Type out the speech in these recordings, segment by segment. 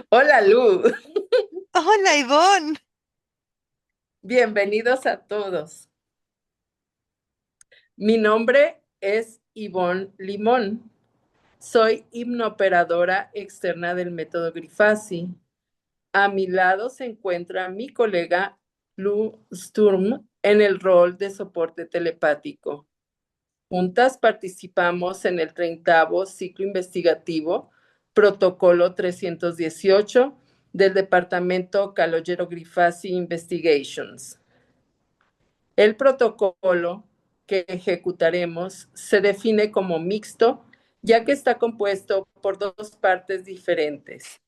Hola Lu, Hola, Ivonne. bienvenidos a todos. Mi nombre es Ivonne Limón. Soy hipnooperadora externa del método Grifasi. A mi lado se encuentra mi colega Lu Sturm en el rol de soporte telepático. Juntas participamos en el 30º ciclo investigativo, protocolo 318 del departamento Calogero Grifasi Investigations. El protocolo que ejecutaremos se define como mixto, ya que está compuesto por dos partes diferentes.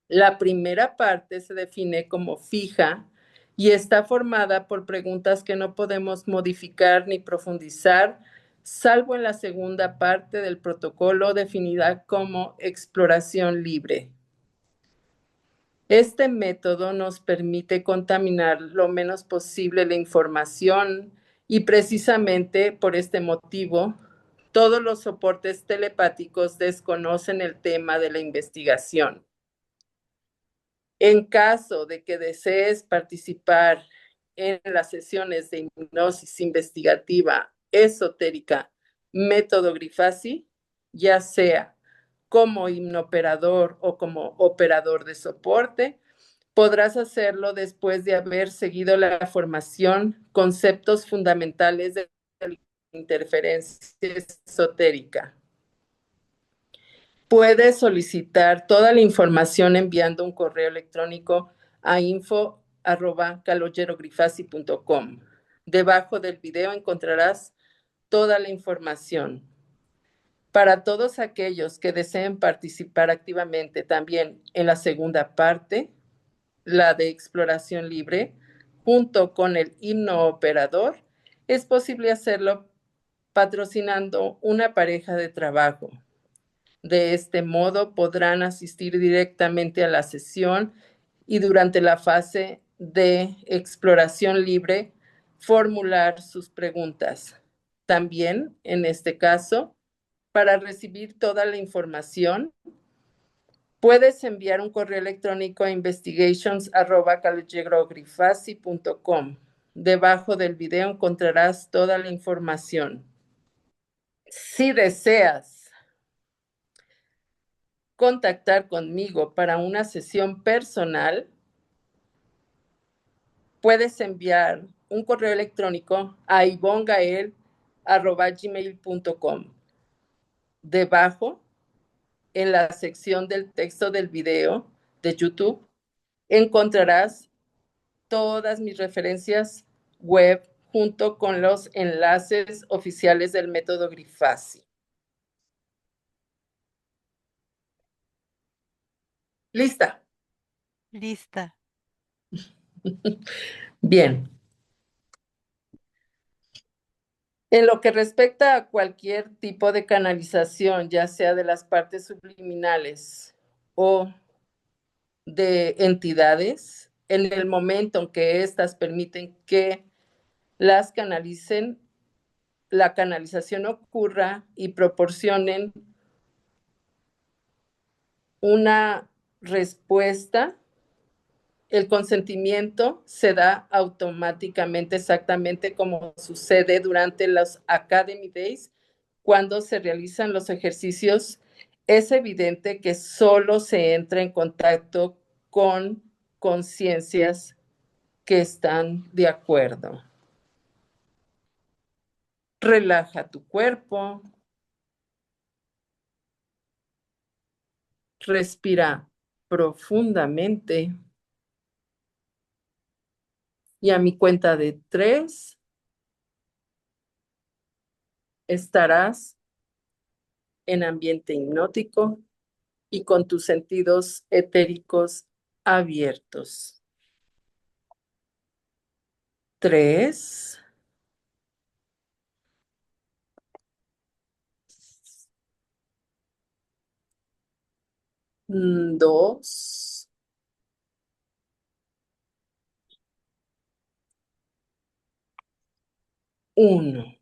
La primera parte se define como fija y está formada por preguntas que no podemos modificar ni profundizar, salvo en la segunda parte del protocolo definida como exploración libre. Este método nos permite contaminar lo menos posible la información y precisamente por este motivo, todos los soportes telepáticos desconocen el tema de la investigación. En caso de que desees participar en las sesiones de hipnosis investigativa esotérica método Grifasi, ya sea como hipnooperador o como operador de soporte, podrás hacerlo después de haber seguido la formación Conceptos Fundamentales de la Interferencia Esotérica. Puedes solicitar toda la información enviando un correo electrónico a info@calogero.grifasi.com. Debajo del video encontrarás toda la información. Para todos aquellos que deseen participar activamente también en la segunda parte, la de exploración libre, junto con el himno operador, es posible hacerlo patrocinando una pareja de trabajo. De este modo podrán asistir directamente a la sesión y durante la fase de exploración libre formular sus preguntas. También, en este caso, para recibir toda la información, puedes enviar un correo electrónico a investigations@callegrogrifasi.com. Debajo del video encontrarás toda la información. Si deseas contactar conmigo para una sesión personal, puedes enviar un correo electrónico a ivongael@gmail.com. Debajo, en la sección del texto del video de YouTube, encontrarás todas mis referencias web junto con los enlaces oficiales del método Grifasi. ¿Lista? Lista. Bien. En lo que respecta a cualquier tipo de canalización, ya sea de las partes subliminales o de entidades, en el momento en que éstas permiten que las canalicen, la canalización ocurra y proporcionen una respuesta, el consentimiento se da automáticamente, exactamente como sucede durante los Academy Days, cuando se realizan los ejercicios. Es evidente que solo se entra en contacto con conciencias que están de acuerdo. Relaja tu cuerpo, respira profundamente y a mi cuenta de 3 estarás en ambiente hipnótico y con tus sentidos etéricos abiertos. 3, 2, 1.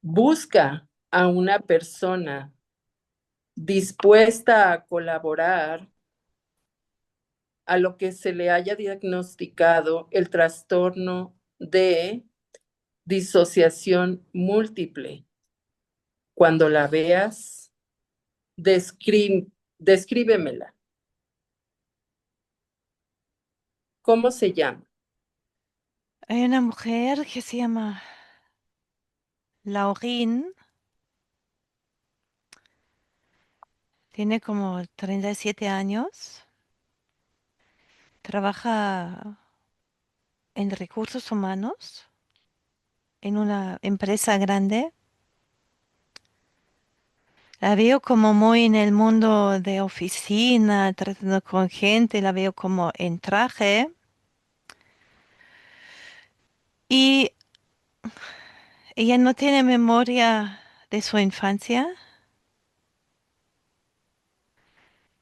Busca a una persona dispuesta a colaborar a lo que se le haya diagnosticado el trastorno de disociación múltiple. Cuando la veas, descríbemela. ¿Cómo se llama? Hay una mujer que se llama Laurín, tiene como 37 años, trabaja en recursos humanos en una empresa grande. La veo como muy en el mundo de oficina, tratando con gente, la veo como en traje y ella no tiene memoria de su infancia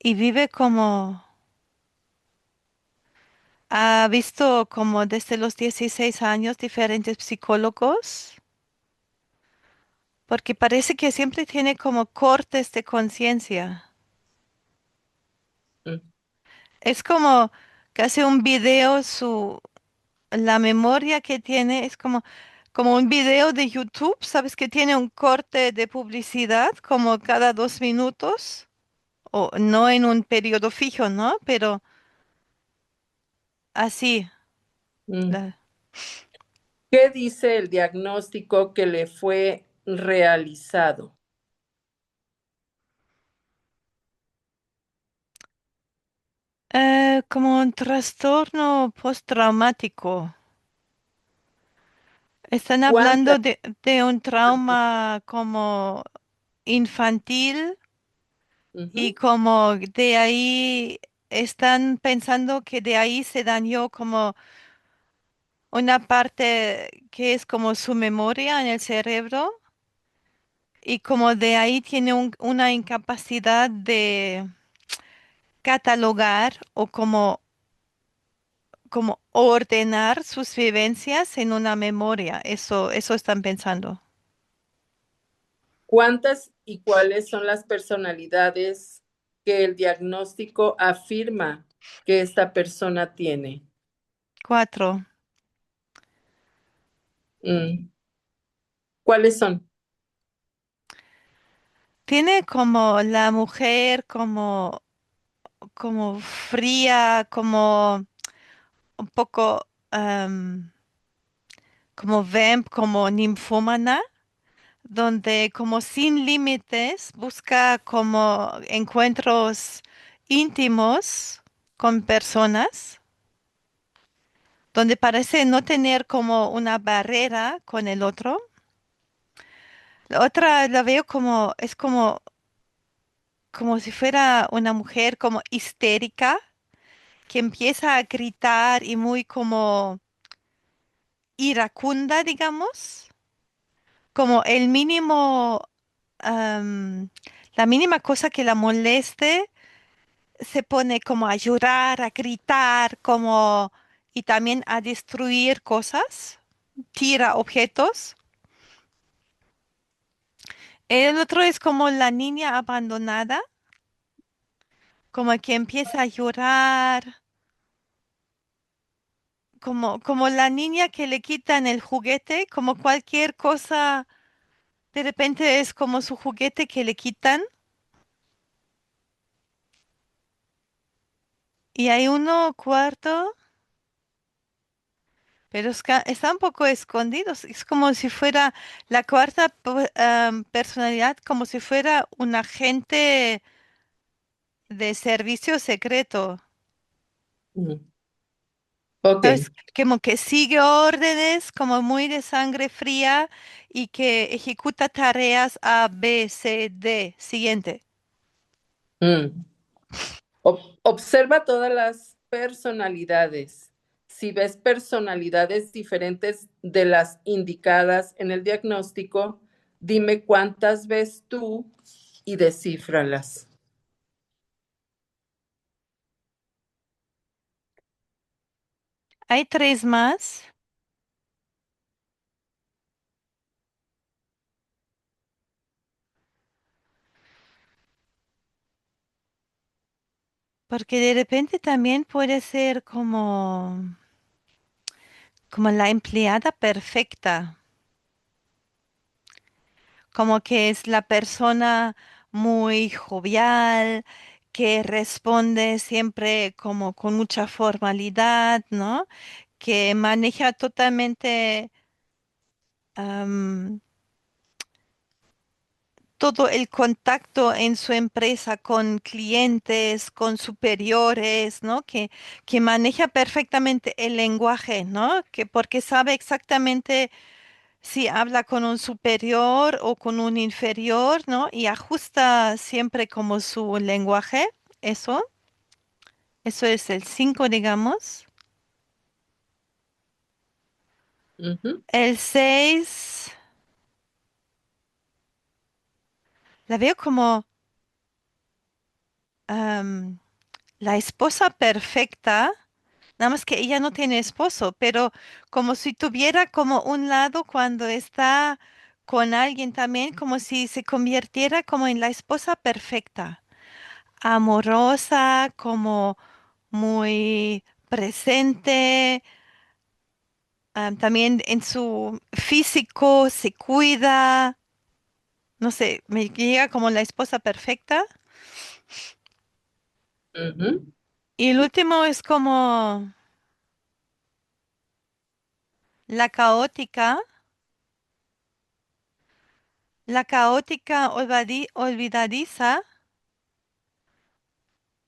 y vive como, ha visto como desde los 16 años diferentes psicólogos, porque parece que siempre tiene como cortes de conciencia. Mm, Es como casi un video, la memoria que tiene es como un video de YouTube, ¿sabes? Que tiene un corte de publicidad como cada 2 minutos, o no en un periodo fijo, ¿no? Pero así. mm. la- ¿Qué dice el diagnóstico que le fue realizado? Como un trastorno postraumático. Están ¿Cuántas? hablando de un trauma como infantil y Ujú, como de ahí están pensando que de ahí se dañó como una parte que es como su memoria en el cerebro y como de ahí tiene una incapacidad de catalogar o como ordenar sus vivencias en una memoria. Eso están pensando. ¿Cuántas y cuáles son las personalidades que el diagnóstico afirma que esta persona tiene? 4. Mm, ¿cuáles son? Tiene como la mujer como fría, como un poco como vamp, como ninfómana, donde como sin límites busca como encuentros íntimos con personas, donde parece no tener como una barrera con el otro. La otra la veo como, es como si fuera una mujer como histérica, que empieza a gritar y muy como iracunda, digamos, como el mínimo, la mínima cosa que la moleste, se pone como a llorar, a gritar, como y también a destruir cosas, tira objetos. El otro es como la niña abandonada, como que empieza a llorar, como la niña que le quitan el juguete, como cualquier cosa, de repente es como su juguete que le quitan. Y hay uno cuarto, pero está un poco escondido. Es como si fuera la cuarta personalidad, como si fuera un agente de servicio secreto. Mm, ok. ¿Sabes? Como que sigue órdenes, como muy de sangre fría y que ejecuta tareas A, B, C, D. Siguiente. Mm. Observa todas las personalidades. Si ves personalidades diferentes de las indicadas en el diagnóstico, dime cuántas ves tú y descífralas. Hay 3 más. Porque de repente también puede ser como la empleada perfecta, como que es la persona muy jovial, que responde siempre como con mucha formalidad, ¿no? Que maneja totalmente todo el contacto en su empresa con clientes, con superiores, ¿no? Que maneja perfectamente el lenguaje, ¿no? Que porque sabe exactamente si habla con un superior o con un inferior, ¿no? Y ajusta siempre como su lenguaje. Eso, eso es el 5, digamos. Ujú, El 6 la veo como am, la esposa perfecta. Nada más que ella no tiene esposo, pero como si tuviera como un lado cuando está con alguien también, como si se convirtiera como en la esposa perfecta, amorosa, como muy presente, también en su físico se cuida, no sé, me llega como la esposa perfecta. ujú, Y el último es como la caótica. La caótica olvidadiza,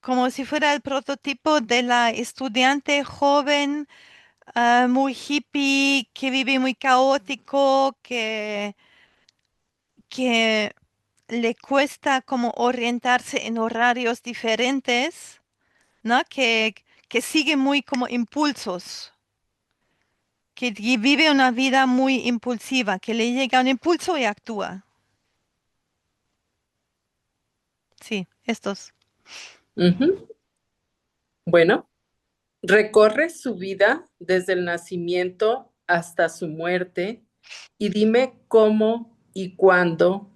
como si fuera el prototipo de la estudiante joven, muy hippie, que vive muy caótico, que le cuesta como orientarse en horarios diferentes, ¿no? Que sigue muy como impulsos, que vive una vida muy impulsiva, que le llega un impulso y actúa. Sí, estos. ujú. Bueno, recorre su vida desde el nacimiento hasta su muerte y dime cómo y cuándo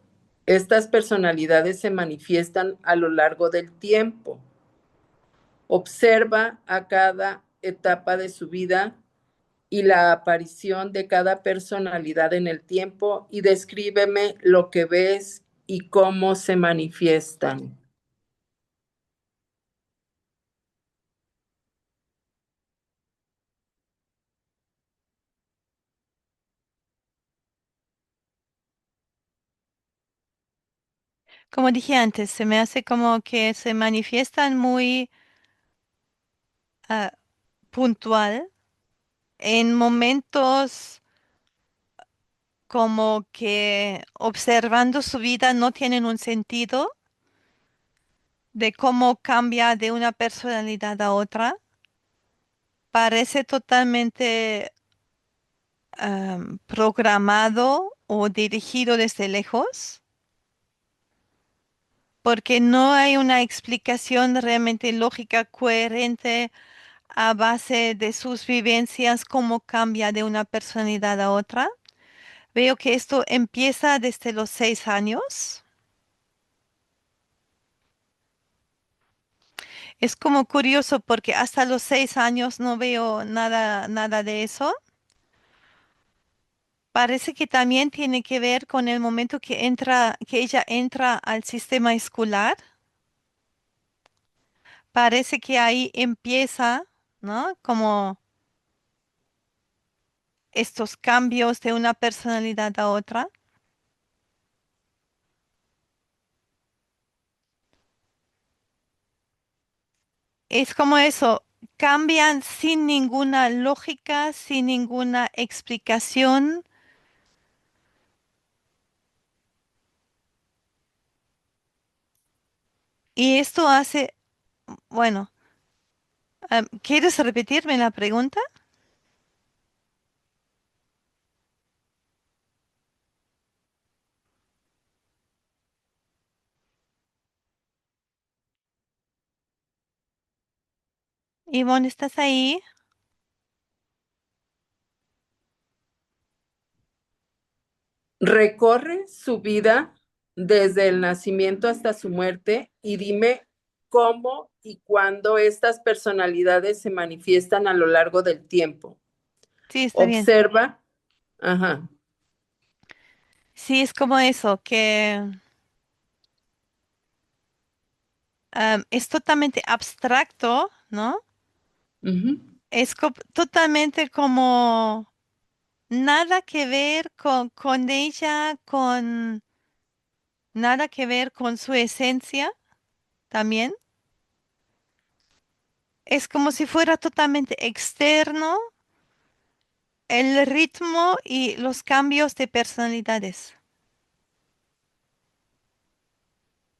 estas personalidades se manifiestan a lo largo del tiempo. Observa a cada etapa de su vida y la aparición de cada personalidad en el tiempo y descríbeme lo que ves y cómo se manifiestan. Como dije antes, se me hace como que se manifiestan muy ah, puntual en momentos como que observando su vida no tienen un sentido de cómo cambia de una personalidad a otra. Parece totalmente programado o dirigido desde lejos, porque no hay una explicación realmente lógica, coherente a base de sus vivencias, cómo cambia de una personalidad a otra. Veo que esto empieza desde los 6 años. Es como curioso porque hasta los 6 años no veo nada, nada de eso. Parece que también tiene que ver con el momento que entra, que ella entra al sistema escolar. Parece que ahí empieza, ¿no? Como estos cambios de una personalidad a otra. Es como eso, cambian sin ninguna lógica, sin ninguna explicación. Y esto hace, bueno, ¿quieres repetirme la pregunta? Ivonne, ¿estás ahí? Recorre su vida desde el nacimiento hasta su muerte y dime cómo y cuándo estas personalidades se manifiestan a lo largo del tiempo. Sí, está bien. Observa, ajá, Sí, es como eso, que es totalmente abstracto, ¿no? ujú, Es totalmente como nada que ver con ella, con nada que ver con su esencia también. Es como si fuera totalmente externo el ritmo y los cambios de personalidades.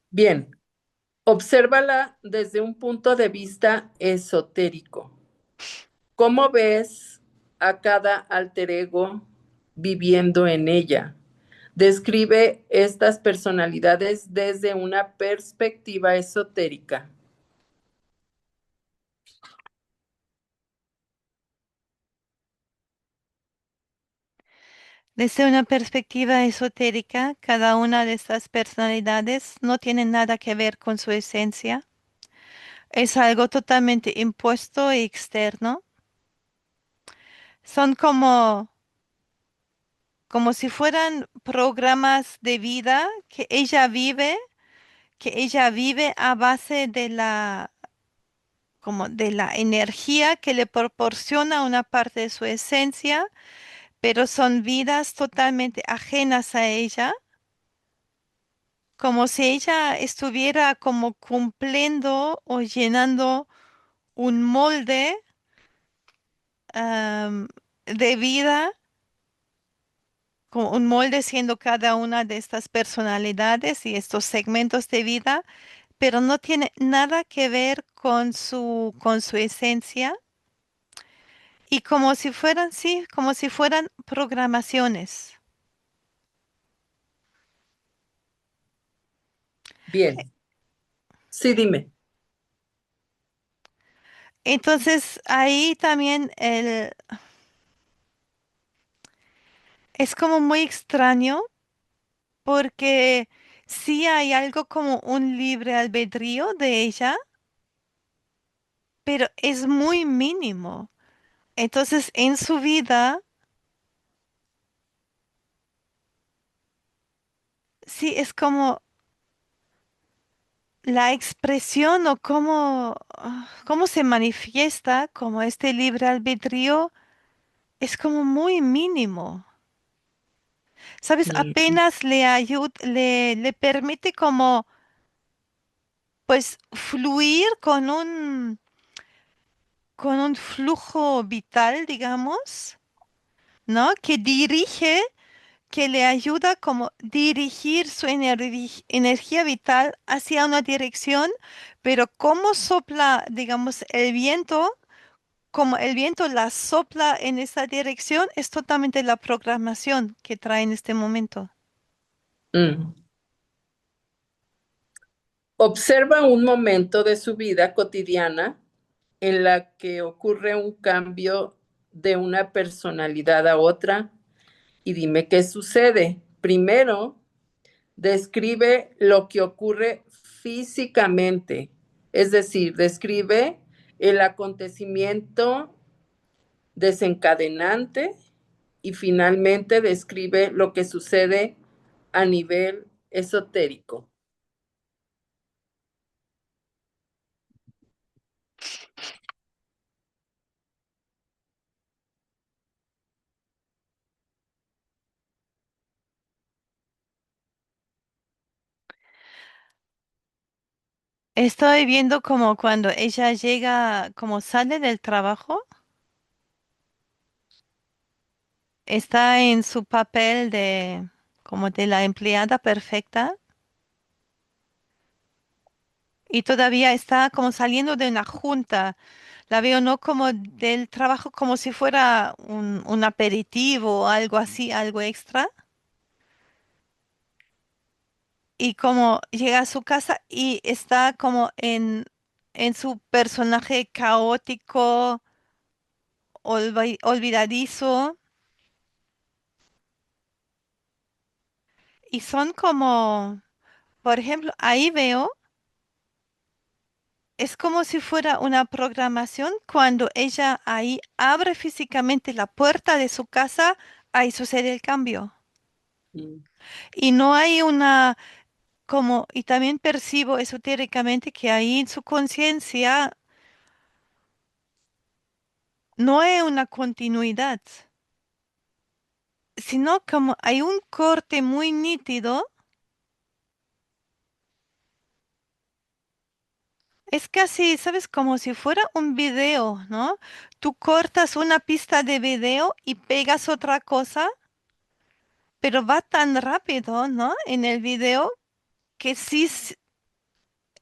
bien. Obsérvala desde un punto de vista esotérico. ¿Cómo ves a cada alter ego viviendo en ella? Describe estas personalidades desde una perspectiva esotérica. Desde una perspectiva esotérica, cada una de estas personalidades no tiene nada que ver con su esencia. Es algo totalmente impuesto y externo. Son como si fueran programas de vida que ella vive a base de como de la energía que le proporciona una parte de su esencia, pero son vidas totalmente ajenas a ella, como si ella estuviera como cumpliendo o llenando un molde, de vida, como un molde siendo cada una de estas personalidades y estos segmentos de vida, pero no tiene nada que ver con su esencia. Y como si fueran, sí, como si fueran programaciones. Bien, sí, dime. Entonces, ahí también es como muy extraño porque sí hay algo como un libre albedrío de ella, pero es muy mínimo. Entonces, en su vida, sí es como la expresión o cómo se manifiesta como este libre albedrío es como muy mínimo. ¿Sabes? Mm, Apenas le permite como, pues, fluir con un flujo vital, digamos, ¿no? Que dirige, que le ayuda como dirigir su energía vital hacia una dirección, pero como sopla, digamos, el viento, como el viento la sopla en esa dirección, es totalmente la programación que trae en este momento. mm. Observa un momento de su vida cotidiana en la que ocurre un cambio de una personalidad a otra y dime qué sucede. Primero, describe lo que ocurre físicamente, es decir, describe el acontecimiento desencadenante y finalmente describe lo que sucede a nivel esotérico. Estoy viendo como cuando ella llega, como sale del trabajo, está en su papel de como de la empleada perfecta y todavía está como saliendo de una junta. La veo no como del trabajo como si fuera un aperitivo o algo así, algo extra. Y como llega a su casa y está como en su personaje caótico, olvidadizo. Y son como, por ejemplo, ahí veo es como si fuera una programación. Cuando ella ahí abre físicamente la puerta de su casa, ahí sucede el cambio. Mm, Y no hay una, como, y también percibo esotéricamente que ahí en su conciencia no hay una continuidad, sino como hay un corte muy nítido. Es casi, ¿sabes? Como si fuera un video, ¿no? Tú cortas una pista de video y pegas otra cosa, pero va tan rápido, ¿no? En el video que sí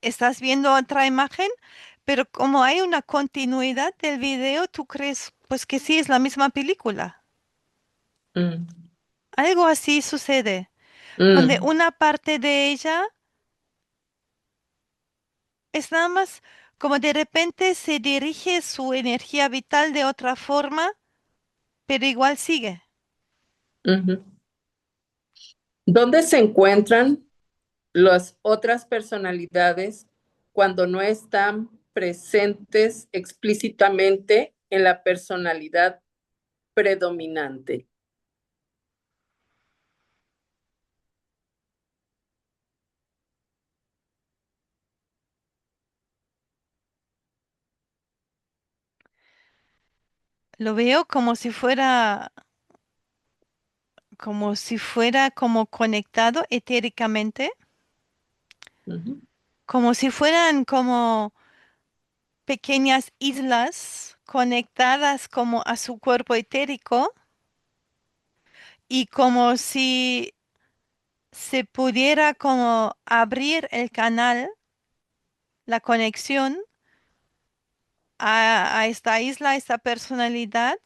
estás viendo otra imagen, pero como hay una continuidad del video, tú crees, pues que sí es la misma película. mm, Algo así sucede, donde mm, una parte de ella es nada más como de repente se dirige su energía vital de otra forma, pero igual sigue. ujú. ¿Dónde se encuentran las otras personalidades cuando no están presentes explícitamente en la personalidad predominante? Lo veo como si fuera como conectado etéricamente, Ujú, como si fueran como pequeñas islas conectadas como a su cuerpo etérico y como si se pudiera como abrir el canal, la conexión a esta isla, a esta personalidad,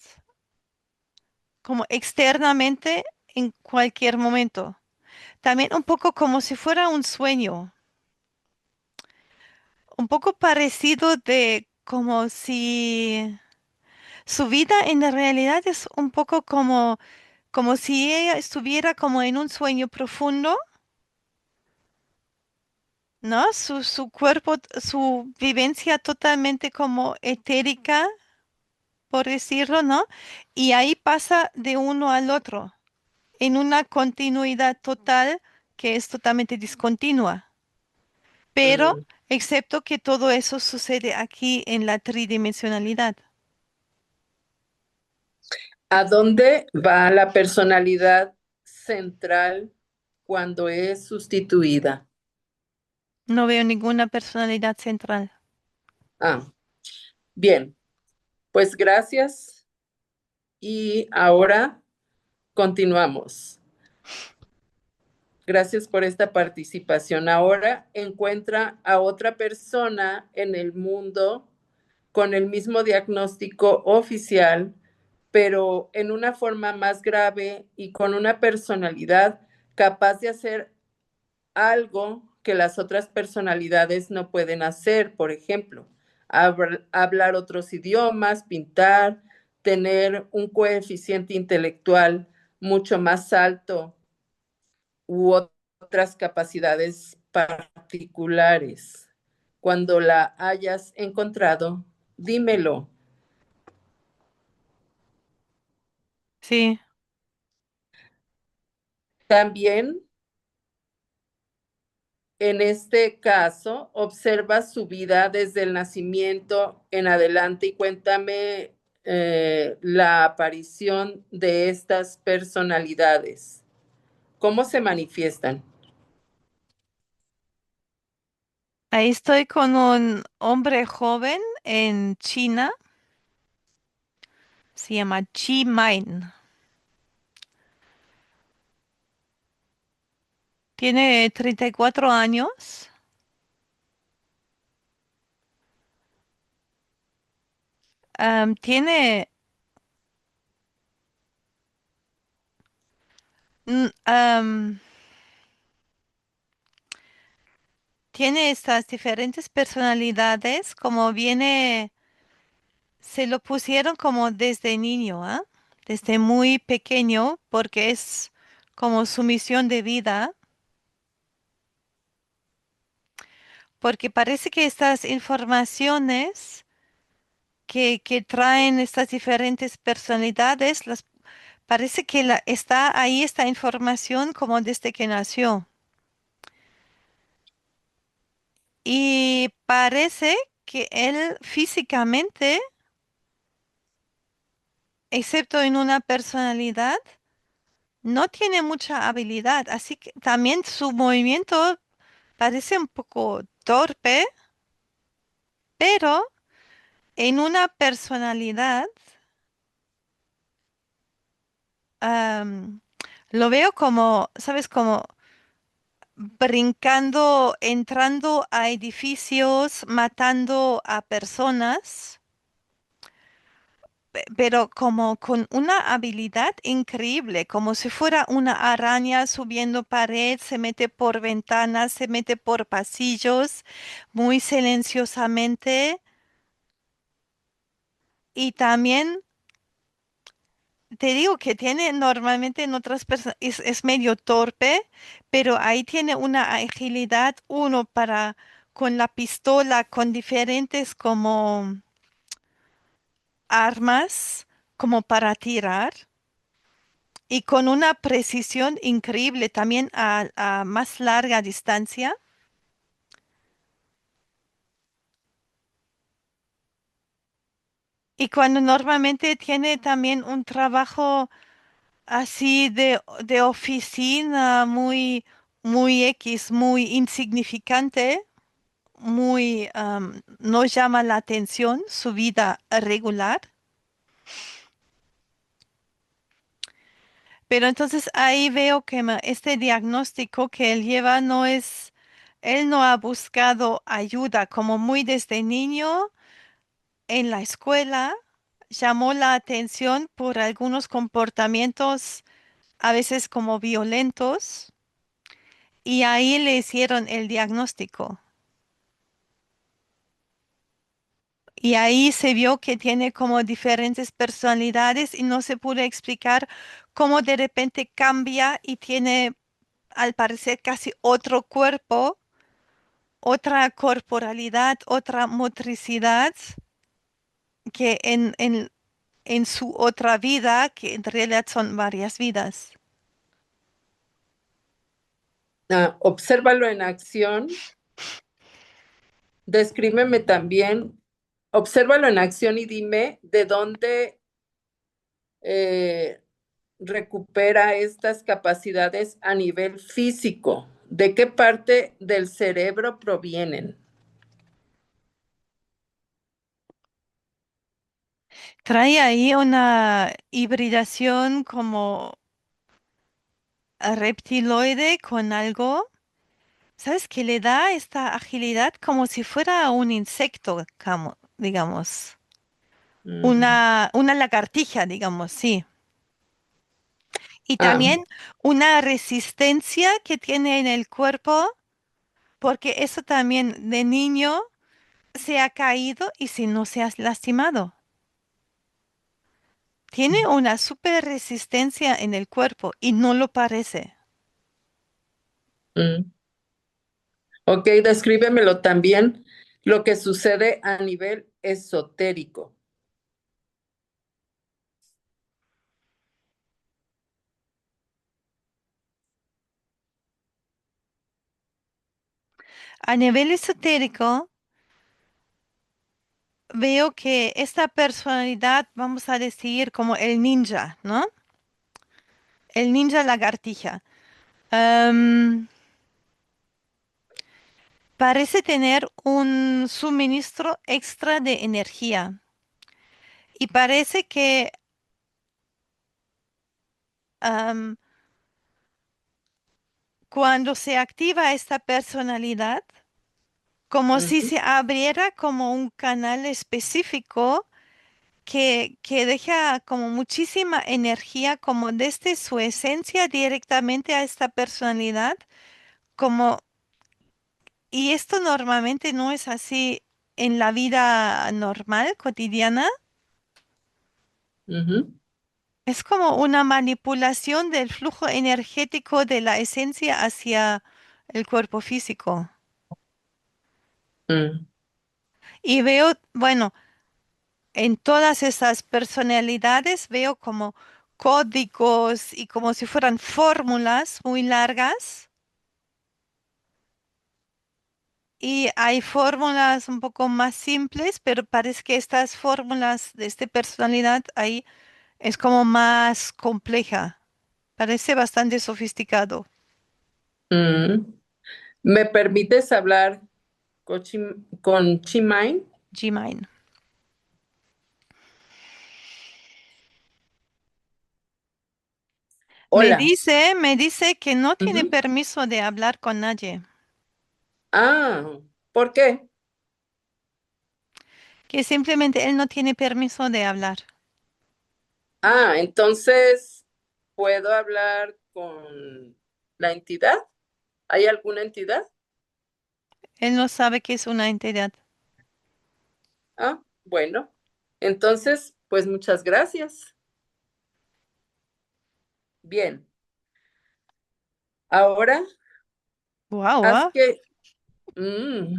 como externamente en cualquier momento. También un poco como si fuera un sueño, un poco parecido de como si su vida en la realidad es un poco como si ella estuviera como en un sueño profundo, ¿no? Su cuerpo, su vivencia totalmente como etérica, por decirlo, ¿no? Y ahí pasa de uno al otro, en una continuidad total que es totalmente discontinua. Pero, mm. excepto que todo eso sucede aquí en la tridimensionalidad. ¿A dónde va la personalidad central cuando es sustituida? No veo ninguna personalidad central. Ah, bien, pues gracias y ahora continuamos. Gracias por esta participación. Ahora encuentra a otra persona en el mundo con el mismo diagnóstico oficial, pero en una forma más grave y con una personalidad capaz de hacer algo que las otras personalidades no pueden hacer, por ejemplo, hablar otros idiomas, pintar, tener un coeficiente intelectual mucho más alto u otras capacidades particulares. Cuando la hayas encontrado, dímelo. Sí, También, en este caso, observa su vida desde el nacimiento en adelante y cuéntame la aparición de estas personalidades. ¿Cómo se manifiestan? ahí estoy con un hombre joven en China, se llama Chi Main. Tiene 34 años. Tiene, mm, tiene estas diferentes personalidades, como viene, se lo pusieron como desde niño, ¿ah? Desde muy pequeño, porque es como su misión de vida. porque parece que estas informaciones que traen estas diferentes personalidades, parece que está ahí esta información como desde que nació. Y parece que él físicamente, excepto en una personalidad, no tiene mucha habilidad, así que también su movimiento parece un poco torpe, pero en una personalidad am, lo veo como, ¿sabes? Como brincando, entrando a edificios, matando a personas, pero como con una habilidad increíble, como si fuera una araña subiendo pared, se mete por ventanas, se mete por pasillos, muy silenciosamente. Y también te digo que tiene normalmente en otras personas, es medio torpe, pero ahí tiene una agilidad, uno para con la pistola, con diferentes como armas, como para tirar, y con una precisión increíble también a más larga distancia. Y cuando normalmente tiene también un trabajo así de oficina muy X, muy insignificante, muy, no llama la atención su vida regular. Pero entonces ahí veo que este diagnóstico que él lleva no es, él no ha buscado ayuda como muy desde niño en la escuela, llamó la atención por algunos comportamientos a veces como violentos y ahí le hicieron el diagnóstico. Y ahí se vio que tiene como diferentes personalidades y no se pudo explicar cómo de repente cambia y tiene al parecer casi otro cuerpo, otra corporalidad, otra motricidad que en su otra vida, que en realidad son varias vidas. Obsérvalo en acción, descríbeme también, obsérvalo en acción y dime de dónde eh, recupera estas capacidades a nivel físico, de qué parte del cerebro provienen. Trae ahí una hibridación como reptiloide con algo. ¿Sabes? Que le da esta agilidad como si fuera un insecto, digamos. Mm. Una lagartija, digamos, sí. Y Ah, también una resistencia que tiene en el cuerpo, porque eso también de niño se ha caído y si no se ha lastimado. Tiene una super resistencia en el cuerpo y no lo parece. mm. Ok, descríbemelo también lo que sucede a nivel esotérico. A nivel esotérico, veo que esta personalidad, vamos a decir, como el ninja, ¿no? El ninja lagartija. Am, Parece tener un suministro extra de energía y parece que am, cuando se activa esta personalidad, como si Ujú, se abriera como un canal específico que deja como muchísima energía, como desde su esencia directamente a esta personalidad, como, y esto normalmente no es así en la vida normal, cotidiana. ujú. Es como una manipulación del flujo energético de la esencia hacia el cuerpo físico. mm, Y veo, bueno, en todas esas personalidades veo como códigos y como si fueran fórmulas muy largas. Y hay fórmulas un poco más simples, pero parece que estas fórmulas de esta personalidad ahí es como más compleja. Parece bastante sofisticado. mm. ¿Me permites hablar con Chimay? Gmail. Hola. Me dice que no tiene Ujú. permiso de hablar con nadie, Ah, ¿por qué? que simplemente él no tiene permiso de hablar. Ah, entonces, ¿puedo hablar con la entidad? ¿Hay alguna entidad? Él no sabe que es una entidad. Ah, bueno. Entonces, pues muchas gracias. Bien. Ahora, haz Wow, que, mm,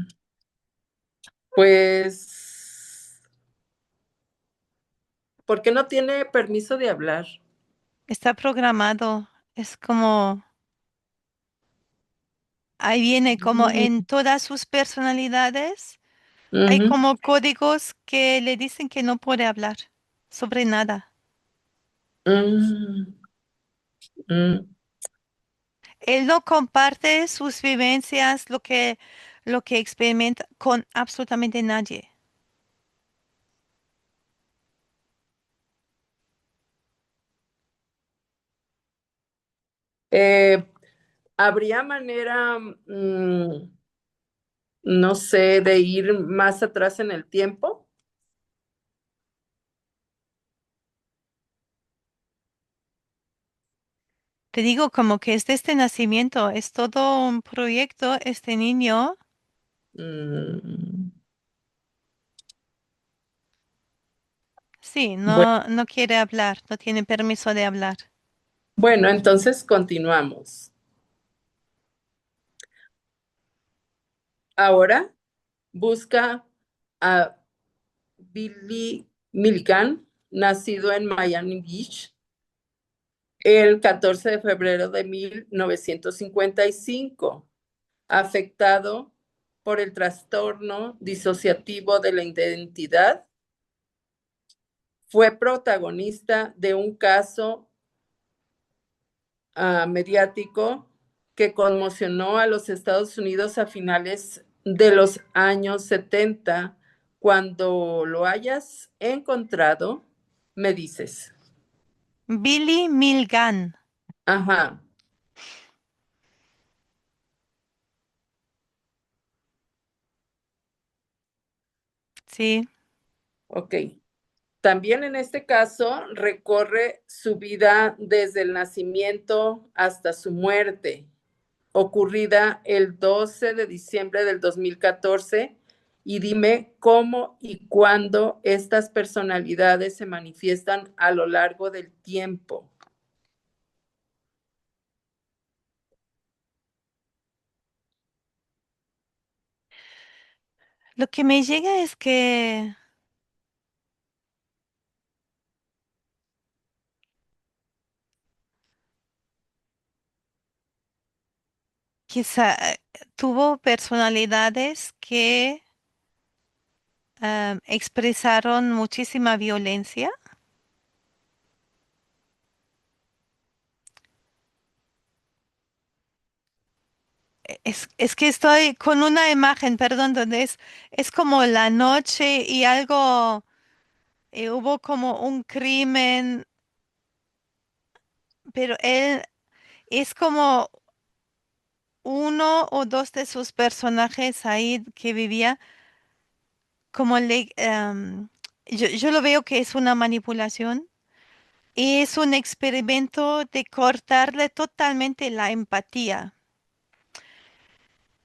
pues, ¿por qué no tiene permiso de hablar? está programado. Es como, ahí viene como en Mm, todas sus personalidades. Hay ujú, como códigos que le dicen que no puede hablar sobre nada. mm, mm. Él no comparte sus vivencias, lo que experimenta con absolutamente nadie. Eh, ¿Habría manera, no sé, de ir más atrás en el tiempo? Te digo como que es de este nacimiento, es todo un proyecto, este niño. Mm, Sí, Bueno, no quiere hablar, no tiene permiso de hablar. bueno, entonces continuamos. Ahora busca a Billy Milligan, nacido en Miami Beach el 14 de febrero de 1955, afectado por el trastorno disociativo de la identidad. Fue protagonista de un caso mediático que conmocionó a los Estados Unidos a finales de los años 70. Cuando lo hayas encontrado, me dices. Billy Milgan, Ajá, sí. ok. También en este caso recorre su vida desde el nacimiento hasta su muerte, ocurrida el 12 de diciembre del 2014, y dime cómo y cuándo estas personalidades se manifiestan a lo largo del tiempo. Lo que me llega es que quizá tuvo personalidades que expresaron muchísima violencia. Es que estoy con una imagen, perdón, donde es como la noche y algo, hubo como un crimen, pero él es como uno o dos de sus personajes ahí que vivía, como yo lo veo que es una manipulación y es un experimento de cortarle totalmente la empatía.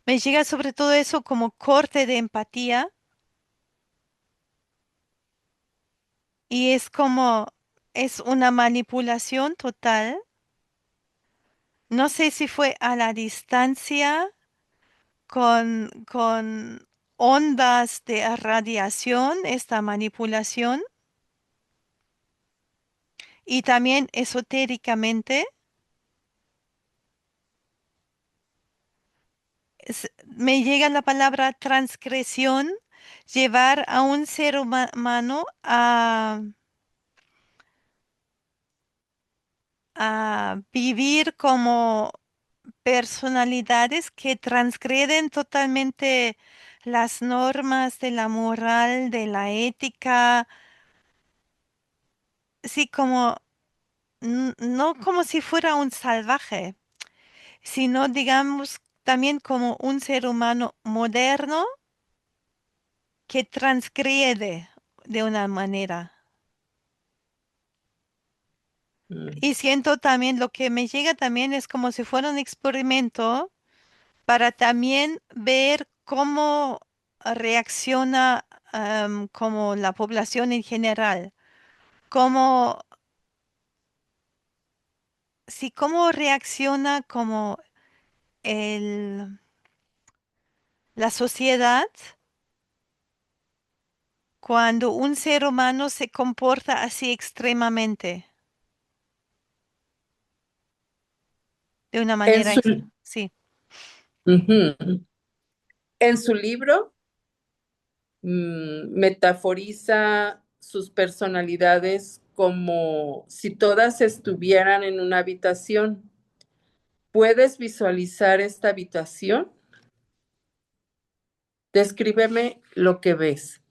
Me llega sobre todo eso como corte de empatía y es como, es una manipulación total. No sé si fue a la distancia con ondas de radiación, esta manipulación, y también esotéricamente me llega la palabra transgresión, llevar a un ser humano a vivir como personalidades que transgreden totalmente las normas de la moral, de la ética, sí, como no como si fuera un salvaje, sino digamos también como un ser humano moderno que transgrede de una manera. Mm. Y siento también lo que me llega también es como si fuera un experimento para también ver cómo reacciona como la población en general, cómo, sí, cómo reacciona como el, la sociedad cuando un ser humano se comporta así extremadamente, de una En manera, su, sí. ujú. En su libro, metaforiza sus personalidades como si todas estuvieran en una habitación. ¿Puedes visualizar esta habitación? Descríbeme lo que ves.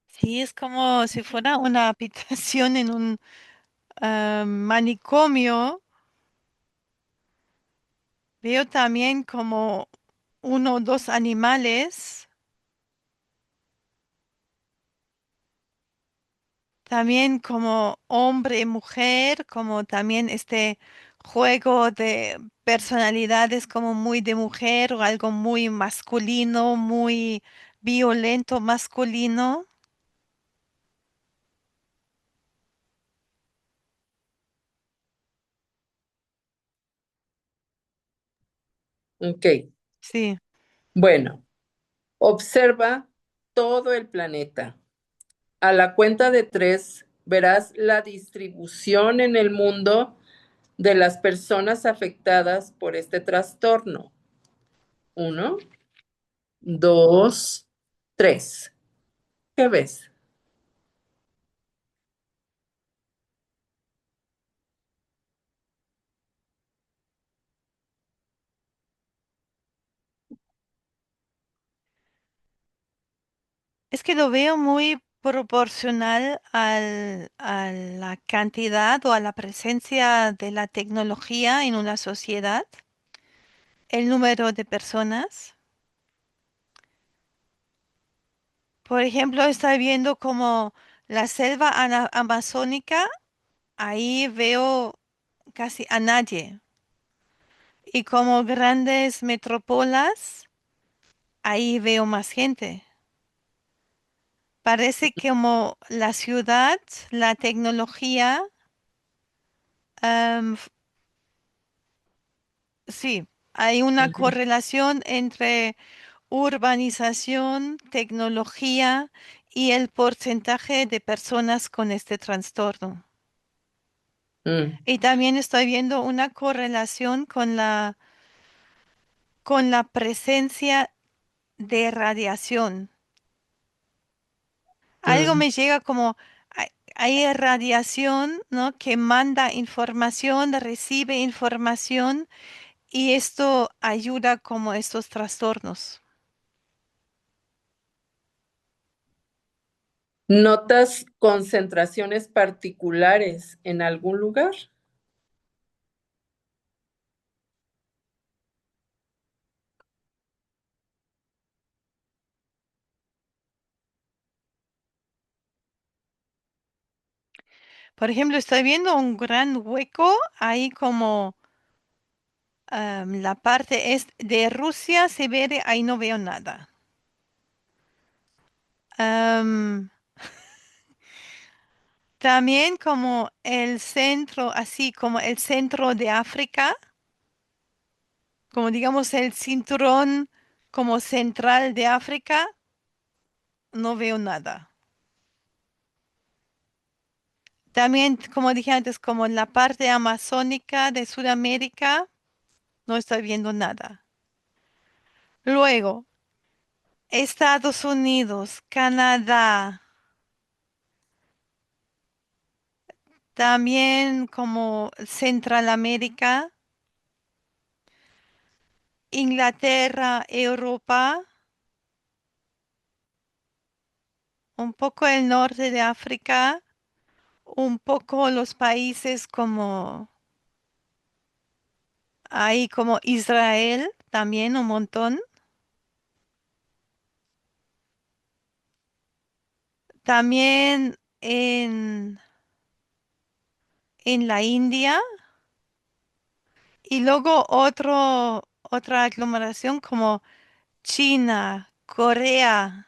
Sí, es como si fuera una habitación en un manicomio. Veo también como uno o dos animales, también como hombre y mujer, como también este juego de personalidades como muy de mujer o algo muy masculino, muy violento masculino. Ok, Sí, bueno, observa todo el planeta. A la cuenta de tres verás la distribución en el mundo de las personas afectadas por este trastorno. Uno, dos, tres. ¿Qué ves? es que lo veo muy proporcional a la cantidad o a la presencia de la tecnología en una sociedad, el número de personas. Por ejemplo, estoy viendo como la selva amazónica, ahí veo casi a nadie. Y como grandes metrópolas, ahí veo más gente. Parece que como la ciudad, la tecnología, em, f- sí, hay una Ujú. correlación entre urbanización, tecnología y el porcentaje de personas con este trastorno. Mm, Y también estoy viendo una correlación con la presencia de radiación. Algo mm. me llega como hay radiación, ¿no? Que manda información, recibe información y esto ayuda como estos trastornos. ¿Notas concentraciones particulares en algún lugar? Por ejemplo, estoy viendo un gran hueco ahí como la parte es de Rusia, Siberia, ahí no veo nada. Am, También como el centro, así como el centro de África, como digamos el cinturón como central de África, no veo nada. También, como dije antes, como en la parte amazónica de Sudamérica, no estoy viendo nada. Luego, Estados Unidos, Canadá, también como Centralamérica, Inglaterra, Europa, un poco el norte de África, un poco los países como ahí como Israel, también un montón. También en la India y luego otra aglomeración como China, Corea,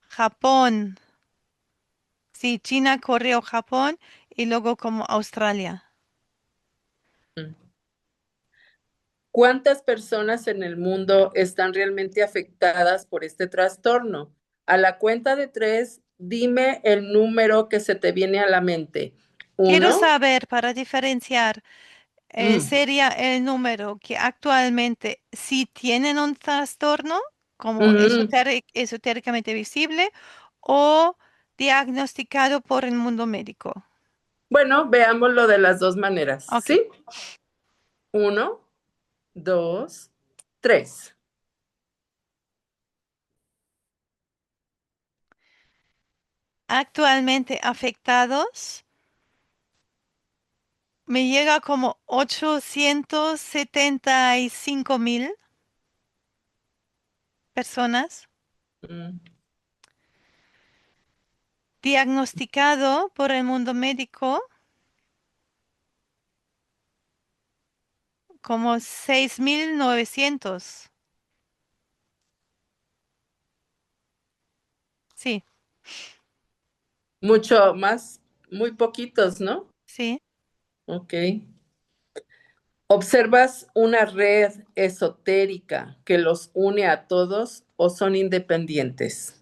Japón. Sí, China, Corea o Japón y luego como Australia. Mm. ¿Cuántas personas en el mundo están realmente afectadas por este trastorno? A la cuenta de tres, dime el número que se te viene a la mente. Quiero Uno. saber para diferenciar, Mm, sería el número que actualmente sí tienen un trastorno como ujú. esotéricamente visible o diagnosticado por el mundo médico. Bueno, veámoslo de las dos maneras, Ok. ¿sí? Uno, dos, tres. Actualmente afectados me llega como 875,000 personas. Mm, Diagnosticado por el mundo médico como 6,900. Sí, mucho más, muy poquitos, ¿no? sí, Ok. ¿Observas una red esotérica que los une a todos o son independientes?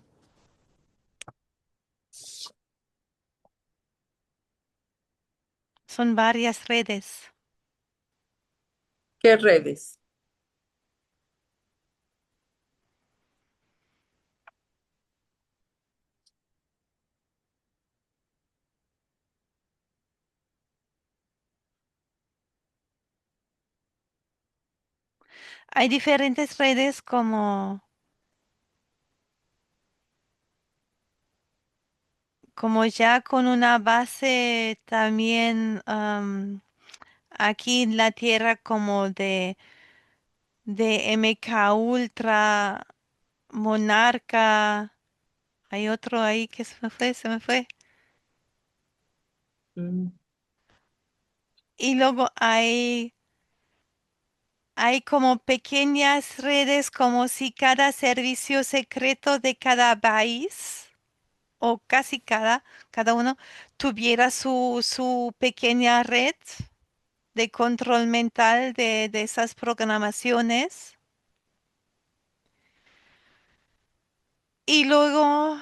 son varias redes. ¿Qué redes? Hay diferentes redes como ya con una base también aquí en la Tierra como de MK Ultra, Monarca. Hay otro ahí que se me fue. Mm, Y luego hay como pequeñas redes como si cada servicio secreto de cada país o casi cada uno tuviera su pequeña red de control mental de esas programaciones. Y luego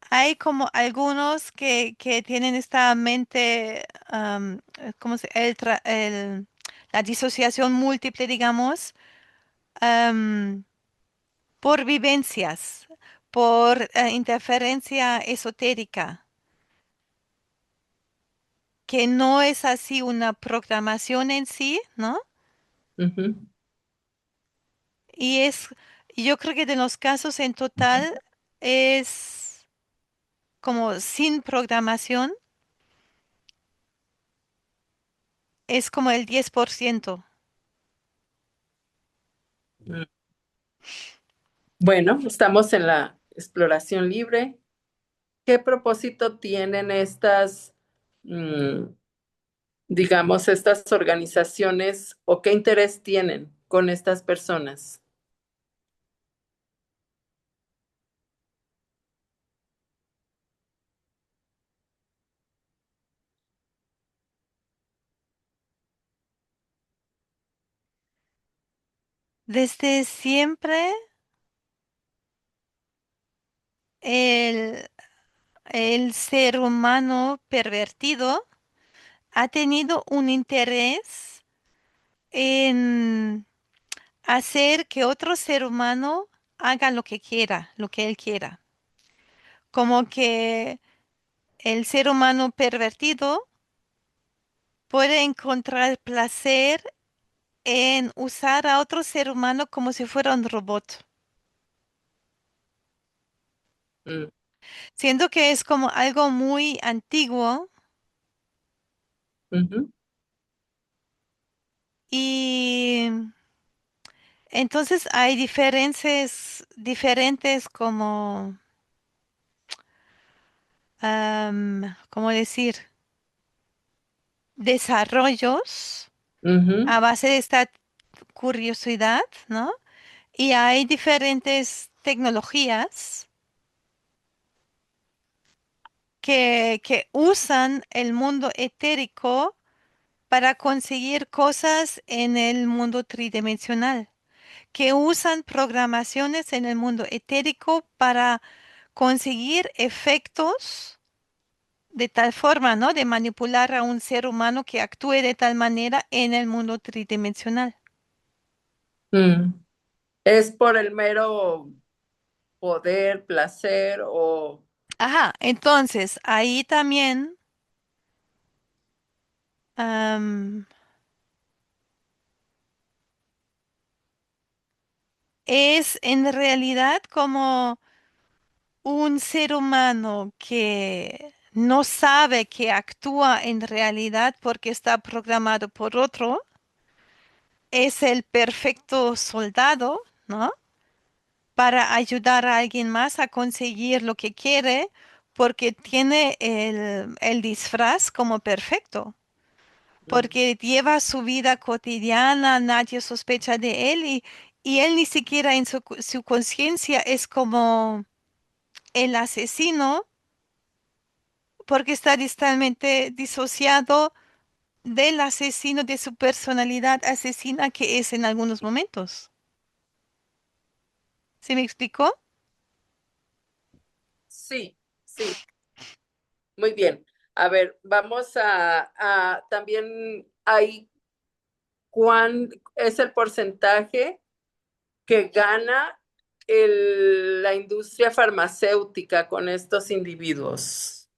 hay como algunos que tienen esta mente, ¿cómo se? La disociación múltiple, digamos, am, por vivencias, por interferencia esotérica, que no es así una programación en sí, ¿no? ujú. Y yo creo que de los casos en total es como sin programación, es como el 10%. Mm. Bueno, estamos en la exploración libre. ¿Qué propósito tienen estas, mm, digamos, estas organizaciones o qué interés tienen con estas personas? Desde siempre el, el ser humano pervertido ha tenido un interés en hacer que otro ser humano haga lo que quiera, lo que él quiera. Como que el ser humano pervertido puede encontrar placer en usar a otro ser humano como si fuera un robot, Mm, siendo que es como algo muy antiguo ujú, y entonces hay diferentes como, ¿cómo decir? Desarrollos ujú, a base de esta curiosidad, ¿no? Y hay diferentes tecnologías que usan el mundo etérico para conseguir cosas en el mundo tridimensional, que usan programaciones en el mundo etérico para conseguir efectos de tal forma, ¿no? De manipular a un ser humano que actúe de tal manera en el mundo tridimensional. mm. ¿Es por el mero poder, placer o... Ajá, entonces ahí también am, es en realidad como un ser humano que no sabe que actúa en realidad porque está programado por otro, es el perfecto soldado, ¿no? Para ayudar a alguien más a conseguir lo que quiere porque tiene el disfraz como perfecto, Mm, porque lleva su vida cotidiana, nadie sospecha de él y él ni siquiera en su conciencia es como el asesino porque está distalmente disociado del asesino, de su personalidad asesina que es en algunos momentos. ¿Sí me explicó? sí, sí, muy bien. A ver, vamos también ahí, ¿cuán es el porcentaje que gana la industria farmacéutica con estos individuos?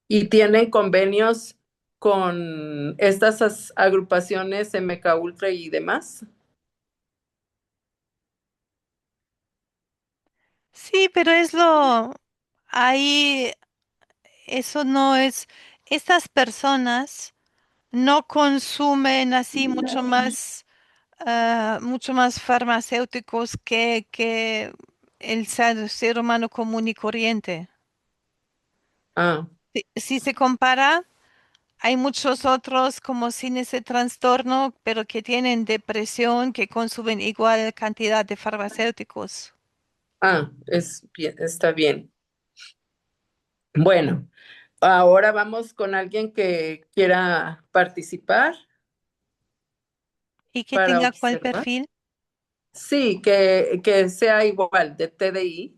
Y tienen convenios con estas agrupaciones MK Ultra y demás. Sí, pero ahí, eso no es, estas personas no consumen así mucho más farmacéuticos que el ser humano común y corriente. Ah, Si se compara, hay muchos otros como sin ese trastorno, pero que tienen depresión, que consumen igual cantidad de farmacéuticos. es bien, está bien. Bueno, ahora vamos con alguien que quiera participar Y que para tenga cuál observar. perfil. Sí, que sea igual de TDI.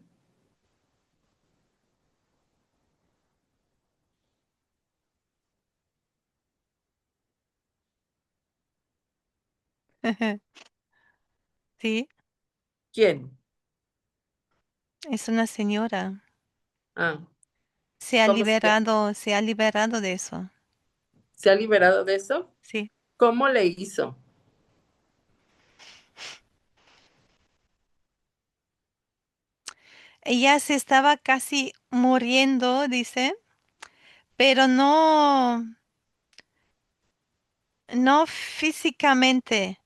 Sí, ¿Quién? es una señora. Ah, ¿cómo se llama? Se ha liberado de eso. ¿Se ha liberado de eso? Sí. ¿Cómo le hizo? Ella se estaba casi muriendo, dice, pero no, no físicamente.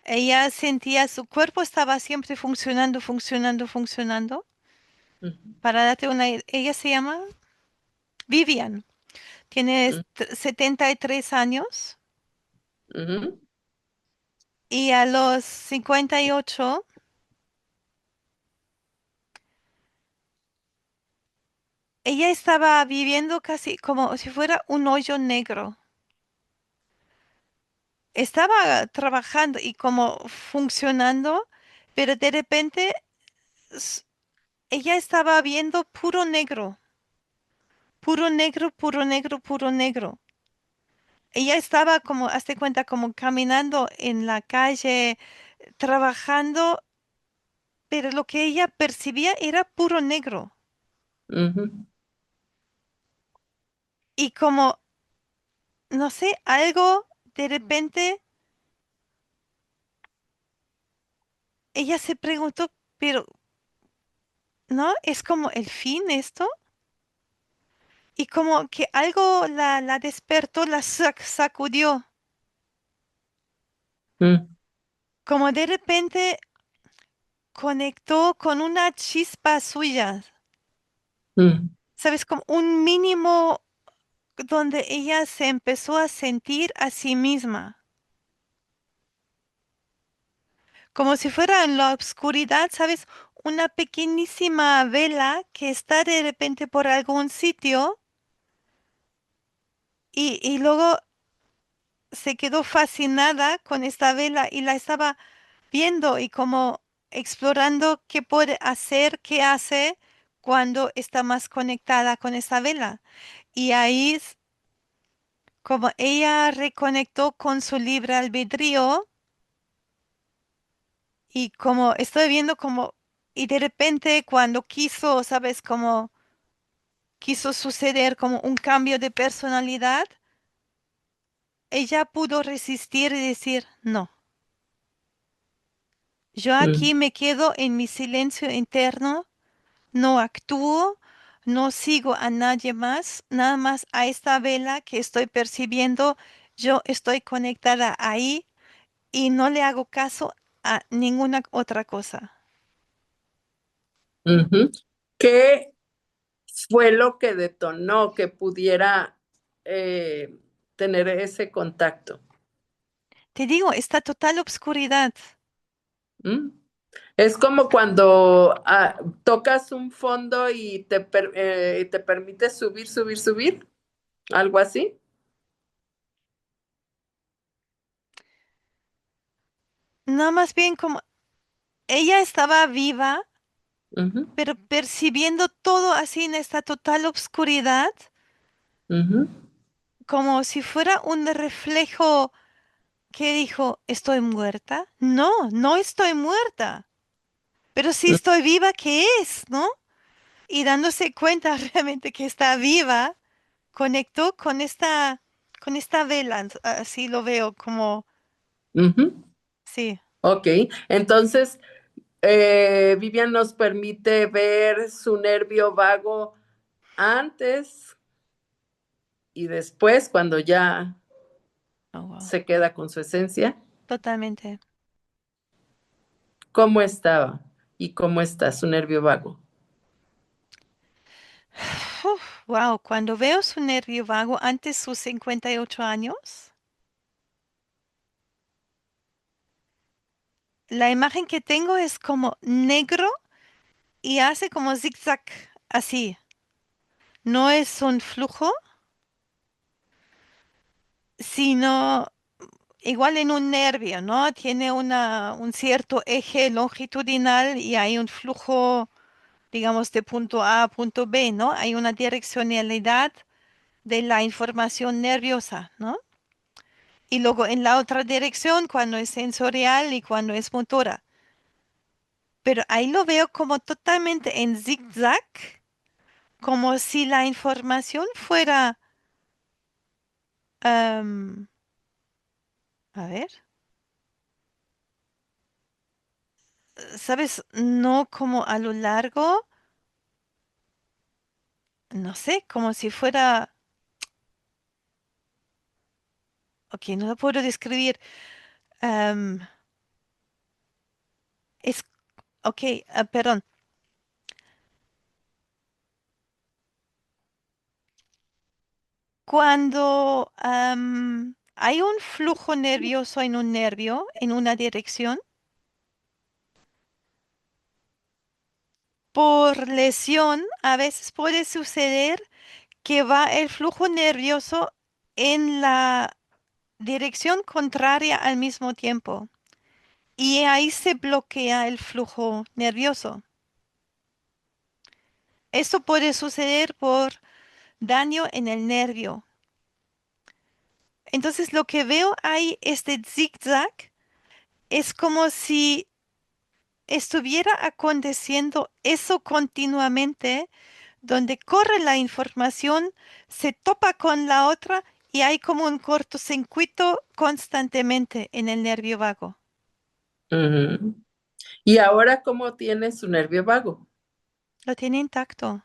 Ella sentía su cuerpo estaba siempre funcionando, funcionando, funcionando. Ujú, Para darte ella se llama Vivian. Tiene ujú, 73 años ujú. y a los 58 ella estaba viviendo casi como si fuera un hoyo negro. estaba trabajando y como funcionando, pero de repente s- ella estaba viendo puro negro, puro negro, puro negro, puro negro. Ella estaba como, hazte cuenta, como caminando en la calle, trabajando, pero lo que ella percibía era puro negro. Ujú, Y como, no sé, algo de repente, ella se preguntó, pero, ¿no? ¿Es como el fin esto? Y como que algo la despertó, la sacudió. mm, Como de repente conectó con una chispa suya, mm, ¿sabes? Como un mínimo donde ella se empezó a sentir a sí misma, como si fuera en la oscuridad, ¿sabes? Una pequeñísima vela que está de repente por algún sitio y luego se quedó fascinada con esta vela y la estaba viendo y como explorando qué puede hacer, qué hace cuando está más conectada con esta vela. Y ahí es como ella reconectó con su libre albedrío y como estoy viendo como, y de repente cuando quiso, sabes, como quiso suceder como un cambio de personalidad, ella pudo resistir y decir, no, yo aquí mm, me quedo en mi silencio interno, no actúo, no sigo a nadie más, nada más a esta vela que estoy percibiendo, yo estoy conectada ahí y no le hago caso a ninguna otra cosa. ujú. ¿Qué fue lo que detonó que pudiera eh, tener ese contacto? Te digo, esta total obscuridad. ¿Mm? Es como cuando tocas un fondo y te permite subir, subir, subir, algo así. No, más bien como ella estaba viva, Ujú, pero percibiendo todo así en esta total obscuridad, ujú, como si fuera un reflejo que dijo, ¿estoy muerta? No, no estoy muerta, pero si estoy viva, ¿qué es? ¿No? Y dándose cuenta realmente que está viva, conectó con esta vela, así lo veo como, ujú. sí. Ok, entonces Vivian nos permite ver su nervio vago antes y después, cuando ya Oh, wow. se queda con su esencia. Totalmente. ¿Cómo estaba y cómo está su nervio vago? Wow, cuando veo su nervio vago antes sus 58 años, la imagen que tengo es como negro y hace como zigzag, así. No es un flujo, sino igual en un nervio, ¿no? Tiene un cierto eje longitudinal y hay un flujo, digamos, de punto A a punto B, ¿no? Hay una direccionalidad de la información nerviosa, ¿no? Y luego en la otra dirección cuando es sensorial y cuando es motora. Pero ahí lo veo como totalmente en zigzag, como si la información fuera, am, a ver, ¿sabes? No como a lo largo, no sé, como si fuera, ok, no lo puedo describir. am, es, ok, perdón. Cuando hay un flujo nervioso en un nervio, en una dirección, por lesión, a veces puede suceder que va el flujo nervioso en la dirección contraria al mismo tiempo. Y ahí se bloquea el flujo nervioso. Esto puede suceder por daño en el nervio. Entonces lo que veo ahí, este zigzag, es como si estuviera aconteciendo eso continuamente, donde corre la información, se topa con la otra y hay como un cortocircuito constantemente en el nervio vago. Ujú. ¿Y ahora cómo tiene su nervio vago? Lo tiene intacto.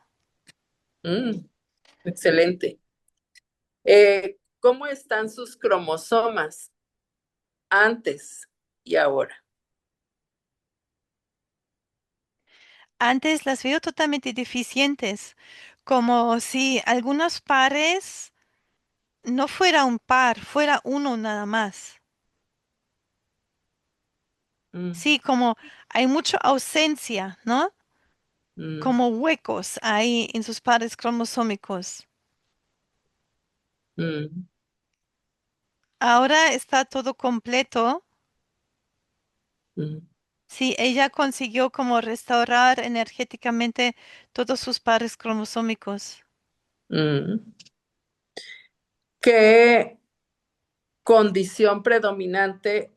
Mm, excelente. ¿Cómo están sus cromosomas antes y ahora? Antes las veo totalmente deficientes, como si algunos pares no fuera un par, fuera uno nada más. Mm, Sí, como hay mucha ausencia, ¿no? mm, Como huecos ahí en sus pares cromosómicos. mm, Ahora está todo completo. mm, Sí, ella consiguió como restaurar energéticamente todos sus pares cromosómicos. mm. ¿Qué condición predominante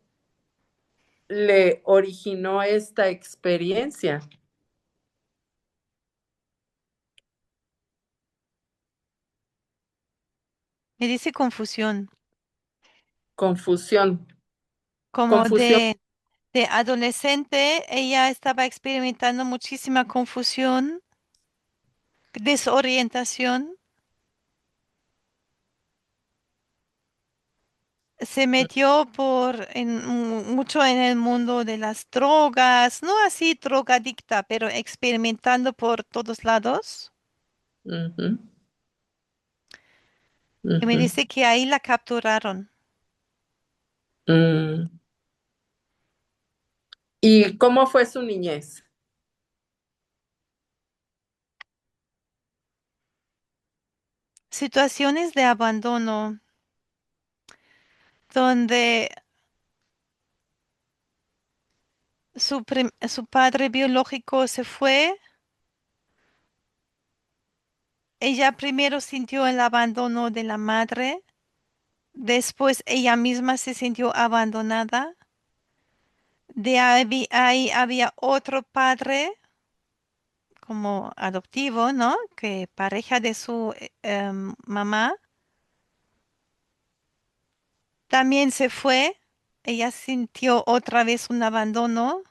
le originó esta experiencia? Me dice confusión, Confusión. como Confusión. de adolescente, ella estaba experimentando muchísima confusión, desorientación. Se metió mucho en el mundo de las drogas, no así drogadicta, pero experimentando por todos lados. Ujú, Y me ujú, dice que ahí la capturaron. mm. ¿Y cómo fue su niñez? Situaciones de abandono donde su padre biológico se fue. Ella primero sintió el abandono de la madre, después ella misma se sintió abandonada. Ahí había otro padre como adoptivo, ¿no? Que pareja de su mamá también se fue. Ella sintió otra vez un abandono.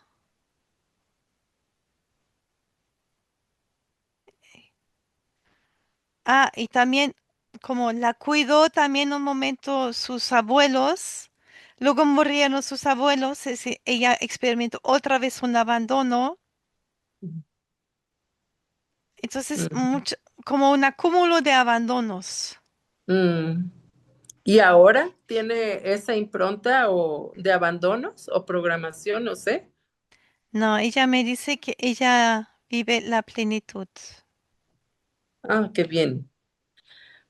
Ah, y también como la cuidó también un momento sus abuelos. Luego murieron sus abuelos. Ella experimentó otra vez un abandono. Entonces, Mm, como un acúmulo de abandonos. mm. ¿Y ahora tiene esa impronta o de abandonos o programación, no sé? No, ella me dice que ella vive la plenitud. Ah, qué bien.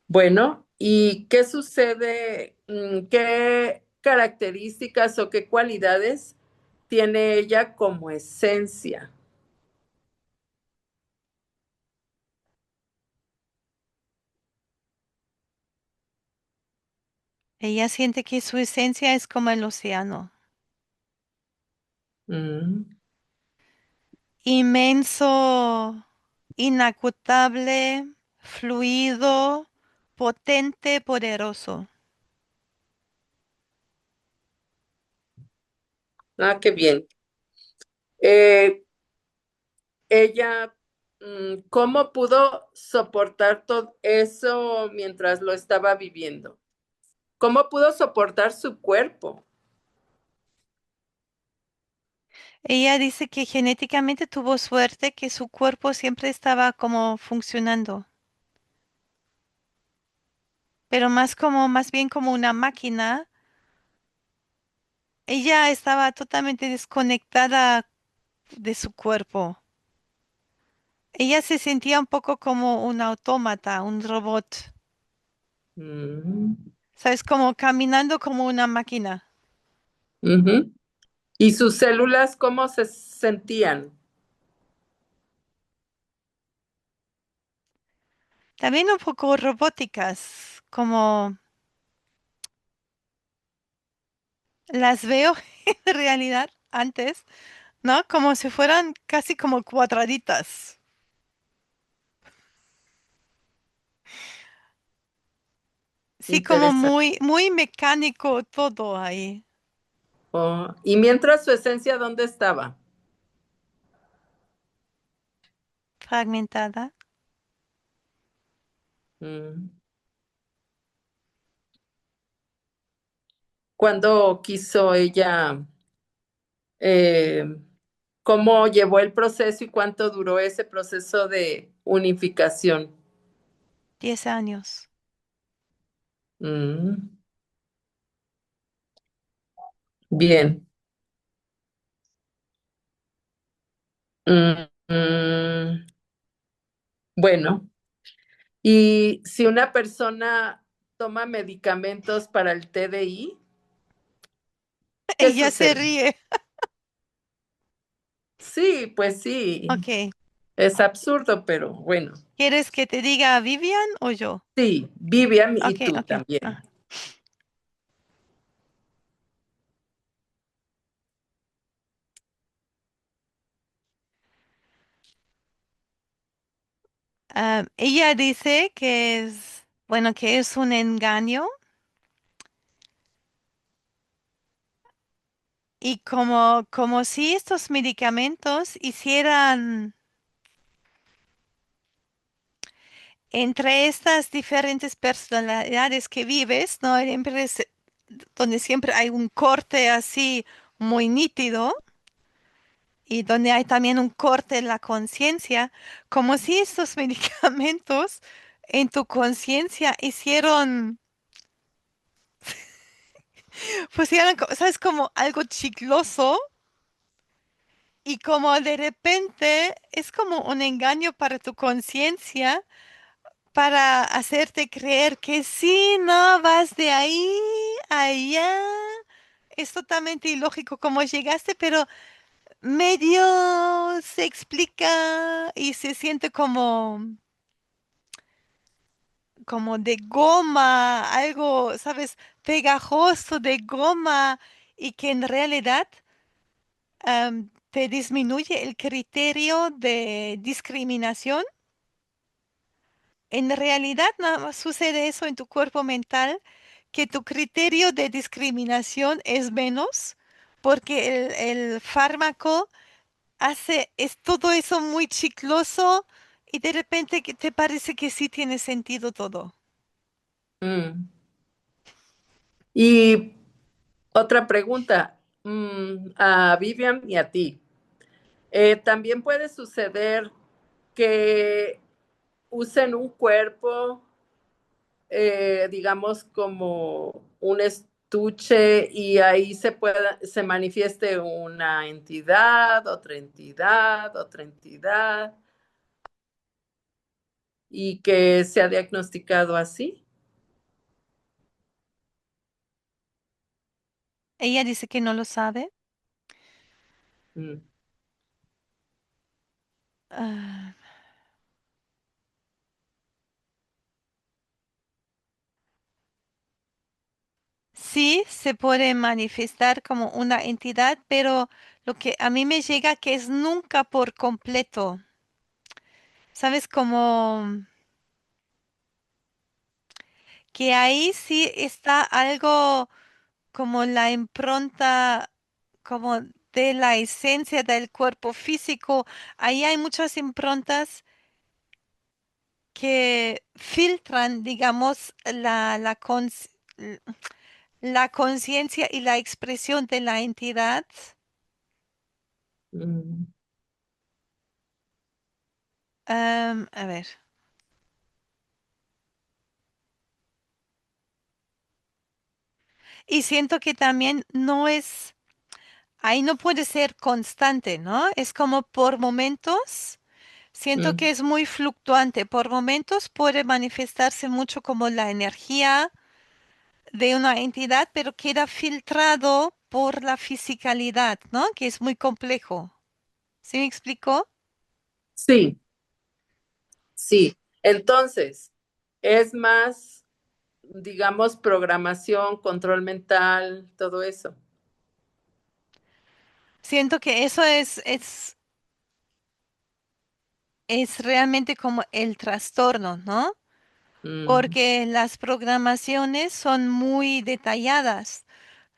Bueno, ¿y qué sucede? ¿Qué características o qué cualidades tiene ella como esencia? Ella siente que su esencia es como el océano, Mm, inmenso, inagotable, fluido, potente, poderoso. ah, qué bien. Eh, ella, ¿cómo pudo soportar todo eso mientras lo estaba viviendo? ¿Cómo pudo soportar su cuerpo? Ella dice que genéticamente tuvo suerte, que su cuerpo siempre estaba como funcionando, pero más bien como una máquina. Ella estaba totalmente desconectada de su cuerpo. Ella se sentía un poco como un autómata, un robot. Mm. ¿Sabes? Como caminando como una máquina. Ujú. ¿Y sus células cómo se sentían? También un poco robóticas, como las veo en realidad antes, ¿no? Como si fueran casi como cuadraditas. Sí, como Interesante. muy, muy mecánico todo ahí, Oh, y mientras su esencia, ¿dónde estaba? fragmentada. Mm. ¿Cuándo quiso ella, eh, cómo llevó el proceso y cuánto duró ese proceso de unificación? 10 años. Mm, bien. Mm, bueno, y si una persona toma medicamentos para el TDI, ¿qué Ella se sucede? ríe. Sí, pues sí, Ok. es absurdo, pero bueno. ¿Quieres que te diga Vivian o yo? Sí, Vivian y Ok, tú ok. también. Ah. Ella dice que es, bueno, que es un engaño y como si estos medicamentos hicieran entre estas diferentes personalidades que vives, ¿no? Donde siempre hay un corte así muy nítido y donde hay también un corte en la conciencia, como si estos medicamentos en tu conciencia hicieron, pusieran, ¿sabes? Como algo chicloso y como de repente es como un engaño para tu conciencia para hacerte creer que sí, no, vas de ahí a allá. Es totalmente ilógico cómo llegaste, pero medio se explica y se siente como de goma, algo, ¿sabes? Pegajoso de goma y que en realidad te disminuye el criterio de discriminación. En realidad nada más sucede eso en tu cuerpo mental, que tu criterio de discriminación es menos, porque el fármaco es todo eso muy chicloso y de repente que te parece que sí tiene sentido todo. Mm. Y otra pregunta, a Vivian y a ti. También puede suceder que usen un cuerpo, digamos, como un estuche y ahí se manifieste una entidad, otra entidad, y que se ha diagnosticado así. Ella dice que no lo sabe. Mm, Ah, sí, se puede manifestar como una entidad, pero lo que a mí me llega que es nunca por completo. ¿Sabes? Como que ahí sí está algo como la impronta, como de la esencia del cuerpo físico. Ahí hay muchas improntas que filtran, digamos, la conciencia y la expresión de la entidad. mm, A ver. Y siento que también no es, ahí no puede ser constante, ¿no? Es como por momentos. Siento mm, que es muy fluctuante. Por momentos puede manifestarse mucho como la energía, de una entidad, pero queda filtrado por la fisicalidad, ¿no? Que es muy complejo. ¿Sí me explicó? Sí, sí. Entonces, es más, digamos, programación, control mental, todo eso. Siento que eso es realmente como el trastorno, ¿no? Mm, Porque las programaciones son muy detalladas,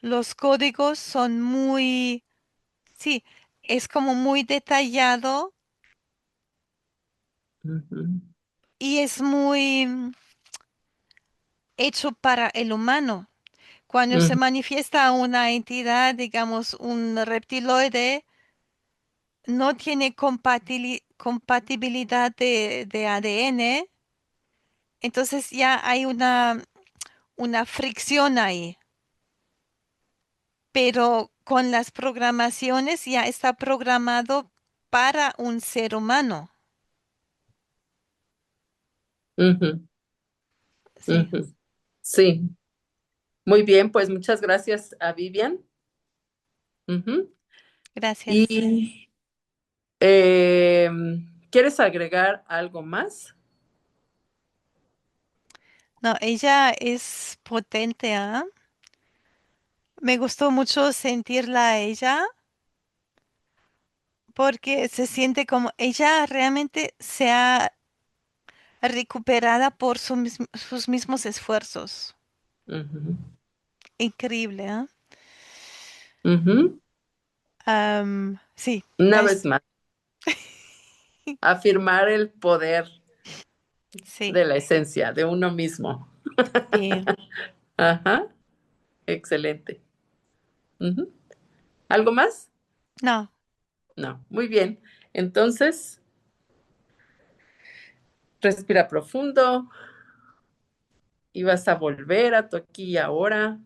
los códigos son muy, sí, es como muy detallado ujú, y es muy hecho para el humano. Cuando se ujú, manifiesta una entidad, digamos, un reptiloide, no tiene compatibilidad de ADN, entonces ya hay una fricción ahí. Pero con las programaciones ya está programado para un ser humano. ujú, Sí, ujú. Sí, muy bien, pues muchas gracias a Vivian. Ujú. gracias. Y ¿quieres agregar algo más? No, ella es potente, ¿ah? Me gustó mucho sentirla a ella porque se siente como ella realmente se ha recuperada por sus mismos esfuerzos. Ujú, Increíble, ¿ah? ujú. Sí, Una vez es, más, afirmar el poder sí, de la esencia de uno mismo. sí. Ajá, excelente. Ujú. ¿Algo más? No, No, muy bien. Entonces, respira profundo y vas a volver a tu aquí y ahora,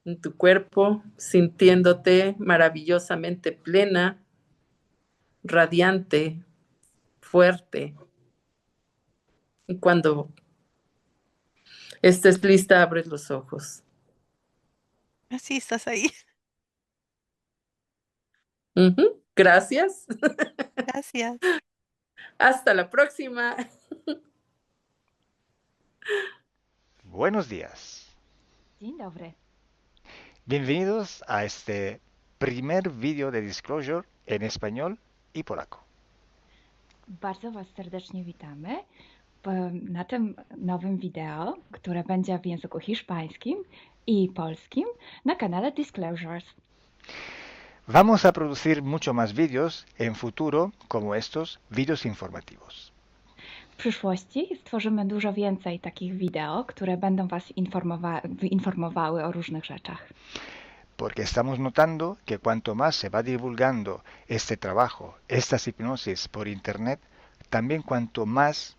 en tu cuerpo, sintiéndote maravillosamente plena, radiante, fuerte. Y cuando estés lista, abres los ojos. así estás ahí. Ujú. Gracias. Gracias. Hasta la próxima. Buenos días. Dzień dobry. Bienvenidos a este primer vídeo de Disclosure en español y polaco. Bardzo Was serdecznie witamy na tym nowym wideo, które będzie w języku hiszpańskim i polskim na kanale Disclosures. Vamos a producir mucho más vídeos en futuro como estos vídeos informativos. W przyszłości stworzymy dużo więcej takich wideo, które będą Was informowały o różnych rzeczach. Porque estamos notando que cuanto más se va divulgando este trabajo, estas hipnosis por Internet, también cuanto más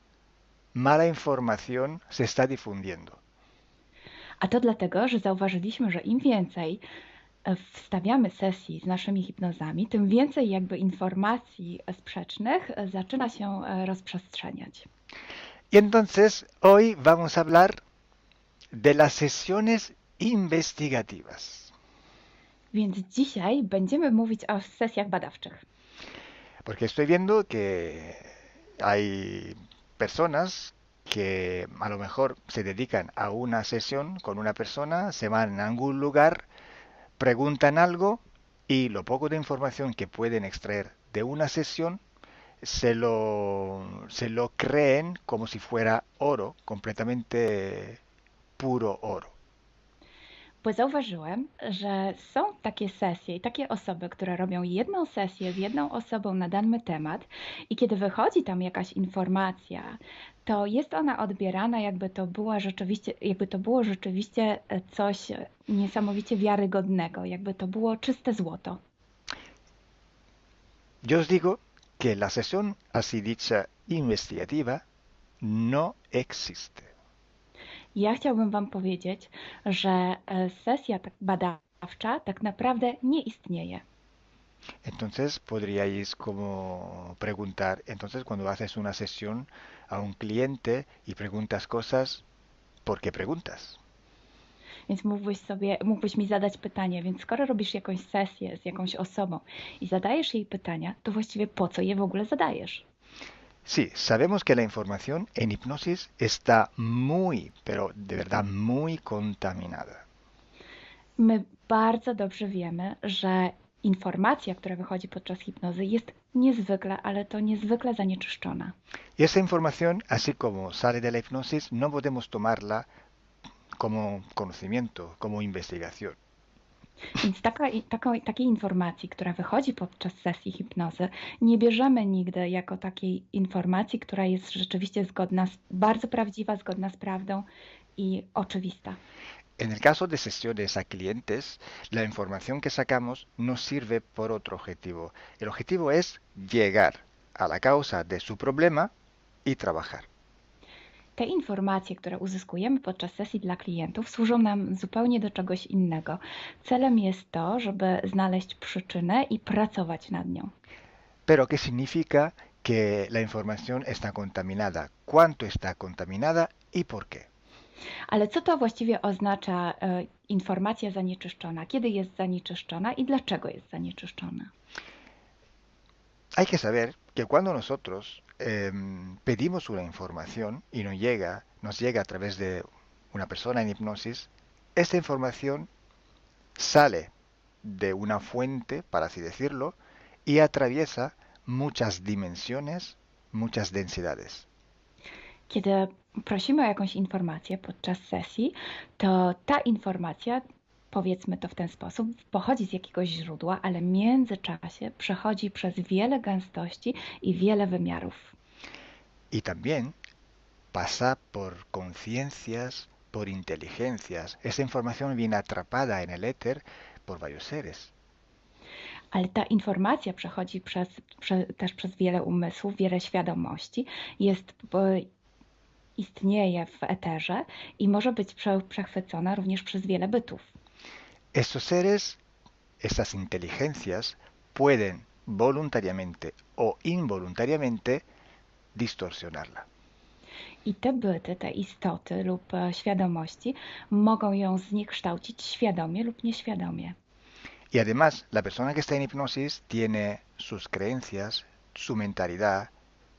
mala información se está difundiendo. A to dlatego, że zauważyliśmy, że im więcej wstawiamy sesji z naszymi hipnozami, tym więcej jakby informacji sprzecznych zaczyna się rozprzestrzeniać. Y entonces hoy vamos a hablar de las sesiones investigativas. Więc dzisiaj będziemy mówić o sesjach badawczych. Porque estoy viendo que hay personas que a lo mejor se dedican a una sesión con una persona, se van a algún lugar, preguntan algo y lo poco de información que pueden extraer de una sesión se lo creen como si fuera oro, completamente puro oro. Bo zauważyłem, że są takie sesje i takie osoby, które robią jedną sesję z jedną osobą na dany temat i kiedy wychodzi tam jakaś informacja, to jest ona odbierana jakby to było rzeczywiście coś niesamowicie wiarygodnego, jakby to było czyste złoto. Yo os digo que la sesión así dicha investigativa no existe. Ja chciałbym Wam powiedzieć, że sesja badawcza tak naprawdę nie istnieje. Entonces podríais como preguntar, entonces cuando haces una sesión a un cliente y preguntas cosas, ¿por qué preguntas? Więc mógłbyś mi zadać pytanie, więc skoro robisz jakąś sesję z jakąś osobą i zadajesz jej pytania, to właściwie po co je w ogóle zadajesz? Sí, sabemos que la información en hipnosis está muy, pero de verdad muy contaminada. My bardzo dobrze wiemy, że informacja, która wychodzi podczas hipnozy, jest niezwykle, ale to niezwykle zanieczyszczona. Y esa información, así como sale de la hipnosis, no podemos tomarla como conocimiento, como investigación. Więc takiej informacji, która wychodzi podczas sesji hipnozy, nie bierzemy nigdy jako takiej informacji, która jest rzeczywiście bardzo prawdziwa, zgodna z prawdą i oczywista. En el caso de sesiones a clientes, la información que sacamos nos sirve por otro objetivo. El objetivo es llegar a la causa de su problema y trabajar. Te informacje, które uzyskujemy podczas sesji dla klientów, służą nam zupełnie do czegoś innego. Celem jest to, żeby znaleźć przyczynę i pracować nad nią. Pero ¿qué significa que la información está contaminada? ¿Cuánto está contaminada y por qué? Ale co to właściwie oznacza informacja zanieczyszczona? Kiedy jest zanieczyszczona i dlaczego jest zanieczyszczona? Hay que saber que cuando nosotros pedimos una información y nos llega a través de una persona en hipnosis, esta información sale de una fuente, para así decirlo, y atraviesa muchas dimensiones, muchas densidades. Kiedy prosimy o jakąś informację podczas sesji, to ta informacja, powiedzmy to w ten sposób, pochodzi z jakiegoś źródła, ale w międzyczasie przechodzi przez wiele gęstości i wiele wymiarów. Y también pasa por conciencias, por inteligencias. Esa información viene atrapada en el éter por varios seres. Ale ta informacja przechodzi też przez wiele umysłów, wiele świadomości, istnieje w eterze i może być przechwycona również przez wiele bytów. Estos seres, estas inteligencias, pueden voluntariamente o involuntariamente distorsionarla. I te byty, te istoty lub świadomości mogą ją zniekształcić świadomie lub nieświadomie. Y además, la persona que está en hipnosis tiene sus creencias, su mentalidad,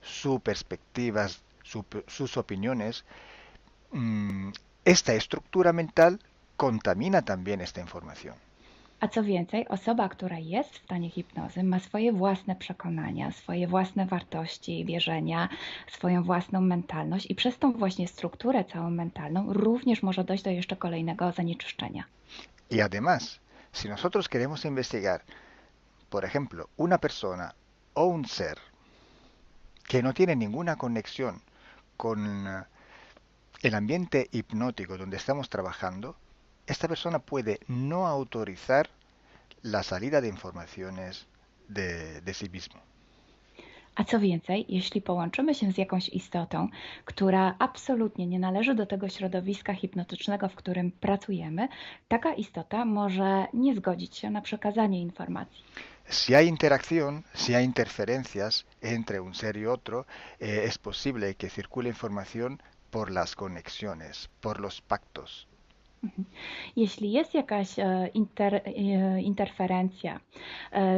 sus perspectivas, sus opiniones. Esta estructura mental contamina también esta información. A co więcej, osoba, która jest w stanie hipnozy, ma swoje własne przekonania, swoje własne wartości i wierzenia, swoją własną mentalność i przez tą właśnie strukturę całą mentalną również może dojść do jeszcze kolejnego zanieczyszczenia. Y además, si nosotros queremos investigar, por ejemplo, una persona o un ser que no tiene ninguna conexión con el ambiente hipnótico donde estamos trabajando, esta persona puede no autorizar la salida de informaciones de sí mismo. A co więcej, jeśli połączymy się z jakąś istotą, która absolutnie nie należy do tego środowiska hipnotycznego, w którym pracujemy, taka istota może nie zgodzić się na przekazanie informacji. Si hay interacción, si hay interferencias entre un ser y otro, es posible que circule información por las conexiones, por los pactos. Jeśli jest jakaś interferencja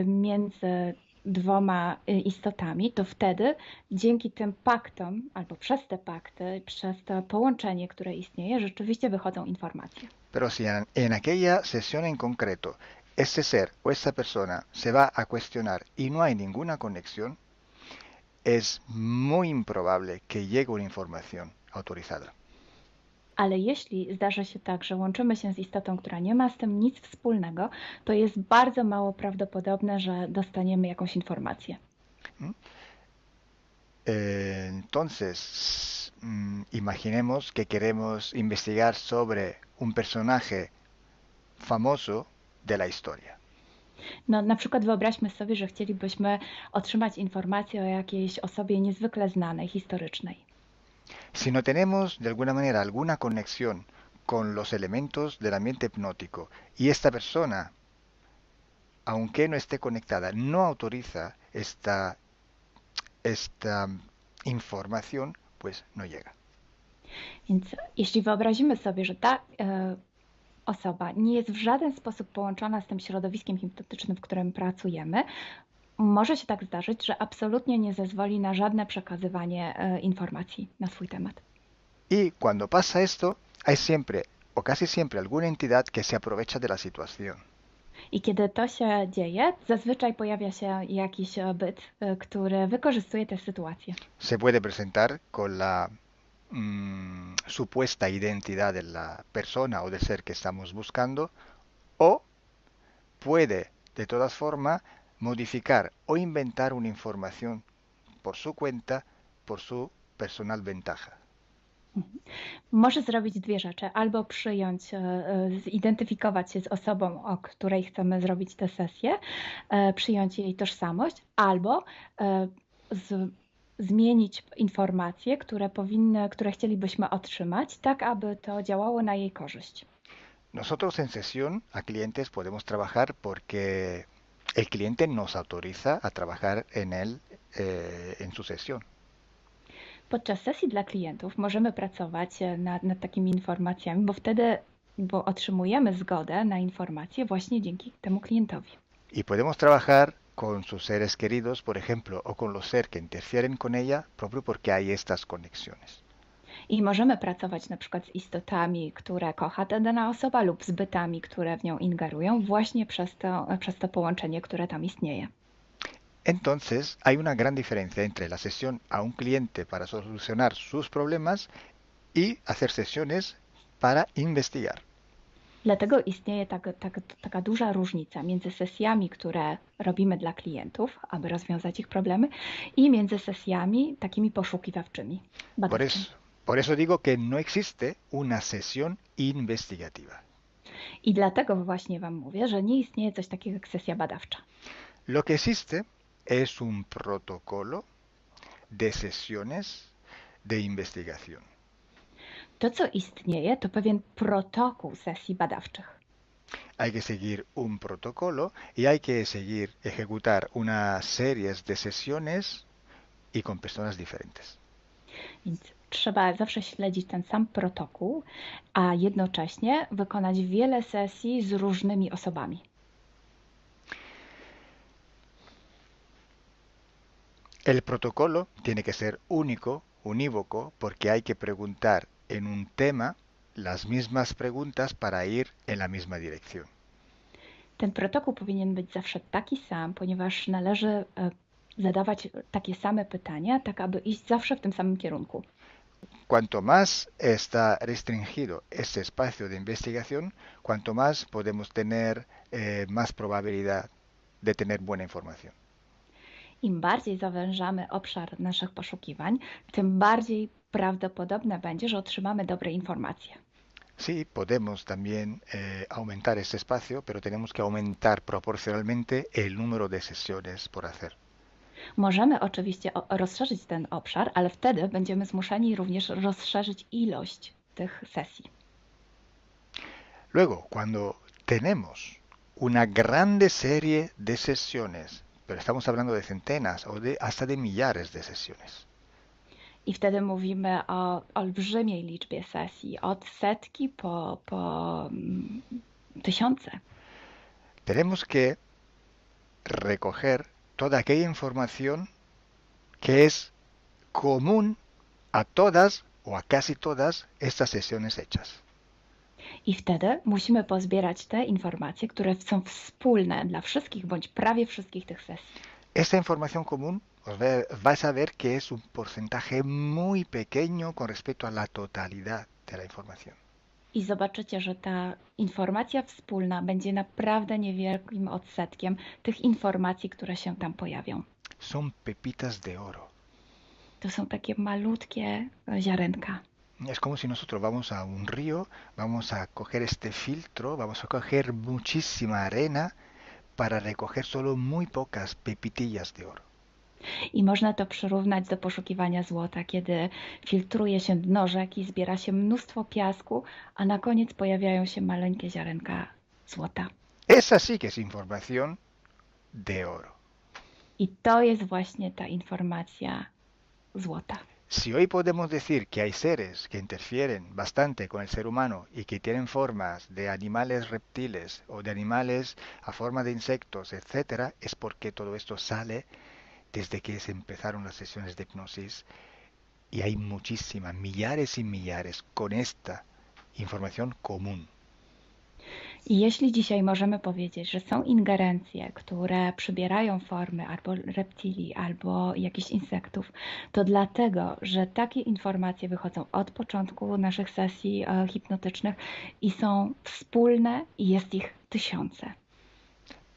między dwoma istotami, to wtedy dzięki tym paktom, albo przez te pakty, przez to połączenie, które istnieje, rzeczywiście wychodzą informacje. Pero si en aquella sesión en concreto ese ser o esa persona se va a cuestionar y no hay ninguna conexión, es muy improbable que llegue una información autorizada. Ale jeśli zdarzy się tak, że łączymy się z istotą, która nie ma z tym nic wspólnego, to jest bardzo mało prawdopodobne, że dostaniemy jakąś informację. Entonces, imaginemos que queremos investigar sobre un personaje famoso de la historia. No, na przykład wyobraźmy sobie, że chcielibyśmy otrzymać informację o jakiejś osobie niezwykle znanej, historycznej. Si no tenemos de alguna manera alguna conexión con los elementos del ambiente hipnótico y esta persona, aunque no esté conectada, no autoriza esta información, pues no llega. Więc jeśli wyobrazimy sobie, że osoba nie jest w żaden sposób połączona z tym środowiskiem hipnotycznym, w którym pracujemy, może się tak zdarzyć, że absolutnie nie zezwoli na żadne przekazywanie informacji na swój temat. Y cuando pasa esto, hay siempre o casi siempre alguna entidad que se aprovecha de la situación. I kiedy to się dzieje, zazwyczaj pojawia się jakiś byt, który wykorzystuje tę sytuację. Se puede presentar con la supuesta identidad de la persona o del ser que estamos buscando, o puede de todas formas modificar o inventar una información por su cuenta, por su personal ventaja. Może zrobić dwie rzeczy. Albo przyjąć, zidentyfikować się z osobą, o której chcemy zrobić tę sesję, przyjąć jej tożsamość, albo zmienić informacje, które chcielibyśmy otrzymać, tak aby to działało na jej korzyść. Nosotros en sesión a clientes podemos trabajar porque el cliente nos autoriza a trabajar en él en su sesión. Podczas sesji dla klientów możemy pracować nad takimi informacjami, bo otrzymujemy zgodę na informacje właśnie dzięki temu klientowi. Y podemos trabajar con sus seres queridos, por ejemplo, o con los seres que interfieren con ella, propio porque hay estas conexiones. I możemy pracować na przykład z istotami, które kocha ta dana osoba, lub z bytami, które w nią ingerują, właśnie przez to połączenie, które tam istnieje. Entonces, hay una gran diferencia entre la sesión a un cliente para solucionar sus problemas y hacer sesiones para investigar. Dlatego istnieje taka duża różnica między sesjami, które robimy dla klientów, aby rozwiązać ich problemy, i między sesjami takimi poszukiwawczymi, badawczymi. Por eso digo que no existe una sesión investigativa. I dlatego właśnie Wam mówię, że nie istnieje coś takiego jak sesja badawcza. Lo que existe es un protocolo de sesiones de investigación. To, co istnieje, to pewien protokół sesji badawczych. Hay que seguir un protocolo y hay que ejecutar una serie de sesiones y con personas diferentes. Więc trzeba zawsze śledzić ten sam protokół, a jednocześnie wykonać wiele sesji z różnymi osobami. El protocolo tiene que ser único, unívoco, porque hay que preguntar en un tema las mismas preguntas para ir en la misma dirección. Ten protokół powinien być zawsze taki sam, ponieważ należy zadawać takie same pytania, tak aby iść zawsze w tym samym kierunku. Cuanto más está restringido este espacio de investigación, cuanto más podemos tener más probabilidad de tener buena información. Im bardziej zawężamy obszar naszych poszukiwań, tym bardziej prawdopodobne będzie, że otrzymamy dobre informacje. Sí, podemos también aumentar este espacio, pero tenemos que aumentar proporcionalmente el número de sesiones por hacer. Możemy oczywiście rozszerzyć ten obszar, ale wtedy będziemy zmuszeni również rozszerzyć ilość tych sesji. Luego, cuando tenemos una grande serie de sesiones, pero estamos hablando de centenas o hasta de millares de sesiones. I wtedy mówimy o olbrzymiej liczbie sesji, od setki po tysiące. Tenemos que recoger toda aquella información que es común a todas o a casi todas estas sesiones hechas. I wtedy musimy pozbierać te informacje, które są wspólne dla wszystkich bądź prawie wszystkich tych sesji. Esta información común vais a ver que es un porcentaje muy pequeño con respecto a la totalidad de la información. I zobaczycie, że ta informacja wspólna będzie naprawdę niewielkim odsetkiem tych informacji, które się tam pojawią. Son pepitas de oro. To są takie malutkie ziarenka. Es como si nosotros vamos a un río, vamos a coger este filtro, vamos a coger muchísima arena para recoger solo muy pocas pepitillas de oro. I można to przyrównać do poszukiwania złota, kiedy filtruje się dno rzeki, zbiera się mnóstwo piasku, a na koniec pojawiają się maleńkie ziarenka złota. Esa sí que es información de oro. I to jest właśnie ta informacja złota. Si hoy podemos decir que hay seres que interfieren bastante con el ser humano y que tienen formas de animales reptiles o de animales a forma de insectos, etcétera, es porque todo esto sale desde que se empezaron las sesiones de hipnosis y hay muchísimas, millares y millares con esta información común. I jeśli dzisiaj możemy powiedzieć, że są ingerencje, które przybierają formy albo reptilii, albo jakichś insektów, to dlatego, że takie informacje wychodzą od początku naszych sesji hipnotycznych i są wspólne i jest ich tysiące.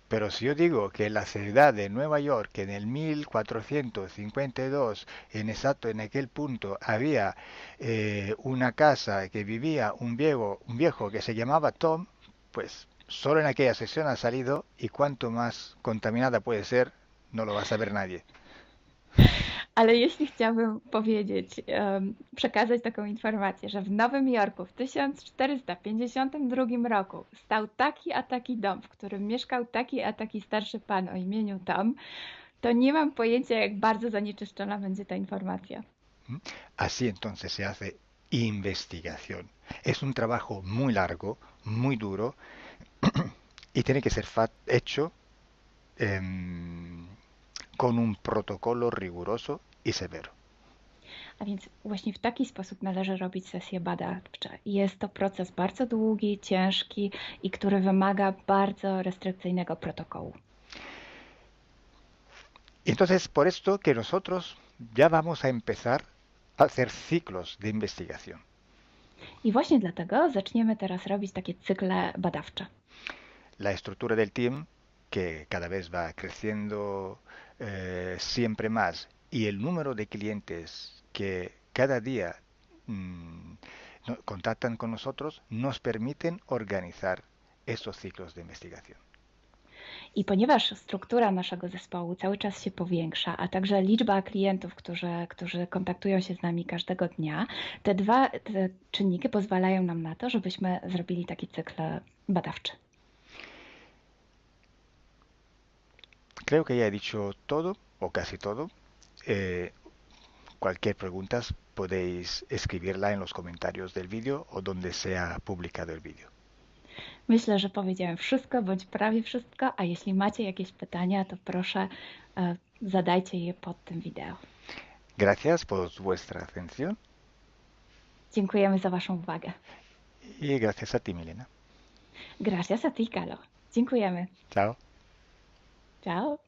Pero si yo digo que en la ciudad de Nueva York en el 1452, en aquel punto, había una casa que vivía un viejo que se llamaba Tom, pues solo en aquella sesión ha salido y cuanto más contaminada puede ser, no lo va a saber nadie. Ale jeśli chciałabym powiedzieć, przekazać taką informację, że w Nowym Jorku w 1452 roku stał taki a taki dom, w którym mieszkał taki a taki starszy pan o imieniu Tom, to nie mam pojęcia, jak bardzo zanieczyszczona będzie ta informacja. Así entonces se hace investigación. Es un trabajo muy largo, muy duro y tiene que ser hecho con un protocolo riguroso y severo. A więc właśnie w taki sposób należy robić sesje badawcze. Jest to proces bardzo długi, ciężki i który wymaga bardzo restrykcyjnego protokołu. Entonces, por esto que nosotros ya vamos a empezar a hacer ciclos de investigación. I właśnie dlatego zaczniemy teraz robić takie cykle badawcze. La estructura del team, que cada vez va creciendo siempre más, y el número de clientes que cada día contactan con nosotros, nos permiten organizar estos ciclos de investigación. I ponieważ struktura naszego zespołu cały czas się powiększa, a także liczba klientów, którzy kontaktują się z nami każdego dnia, te czynniki pozwalają nam na to, żebyśmy zrobili taki cykl badawczy. Creo que ya he dicho todo, o casi todo. Cualquier pregunta podéis escribirla en los comentarios del vídeo o donde sea publicado el vídeo. Myślę, że powiedziałem wszystko, bądź prawie wszystko, a jeśli macie jakieś pytania, to proszę zadajcie je pod tym wideo. Gracias por vuestra atención. Dziękujemy za waszą uwagę. Y gracias a ti, Milena. Gracias a ti, Kalo. Dziękujemy. Chao. Ciao.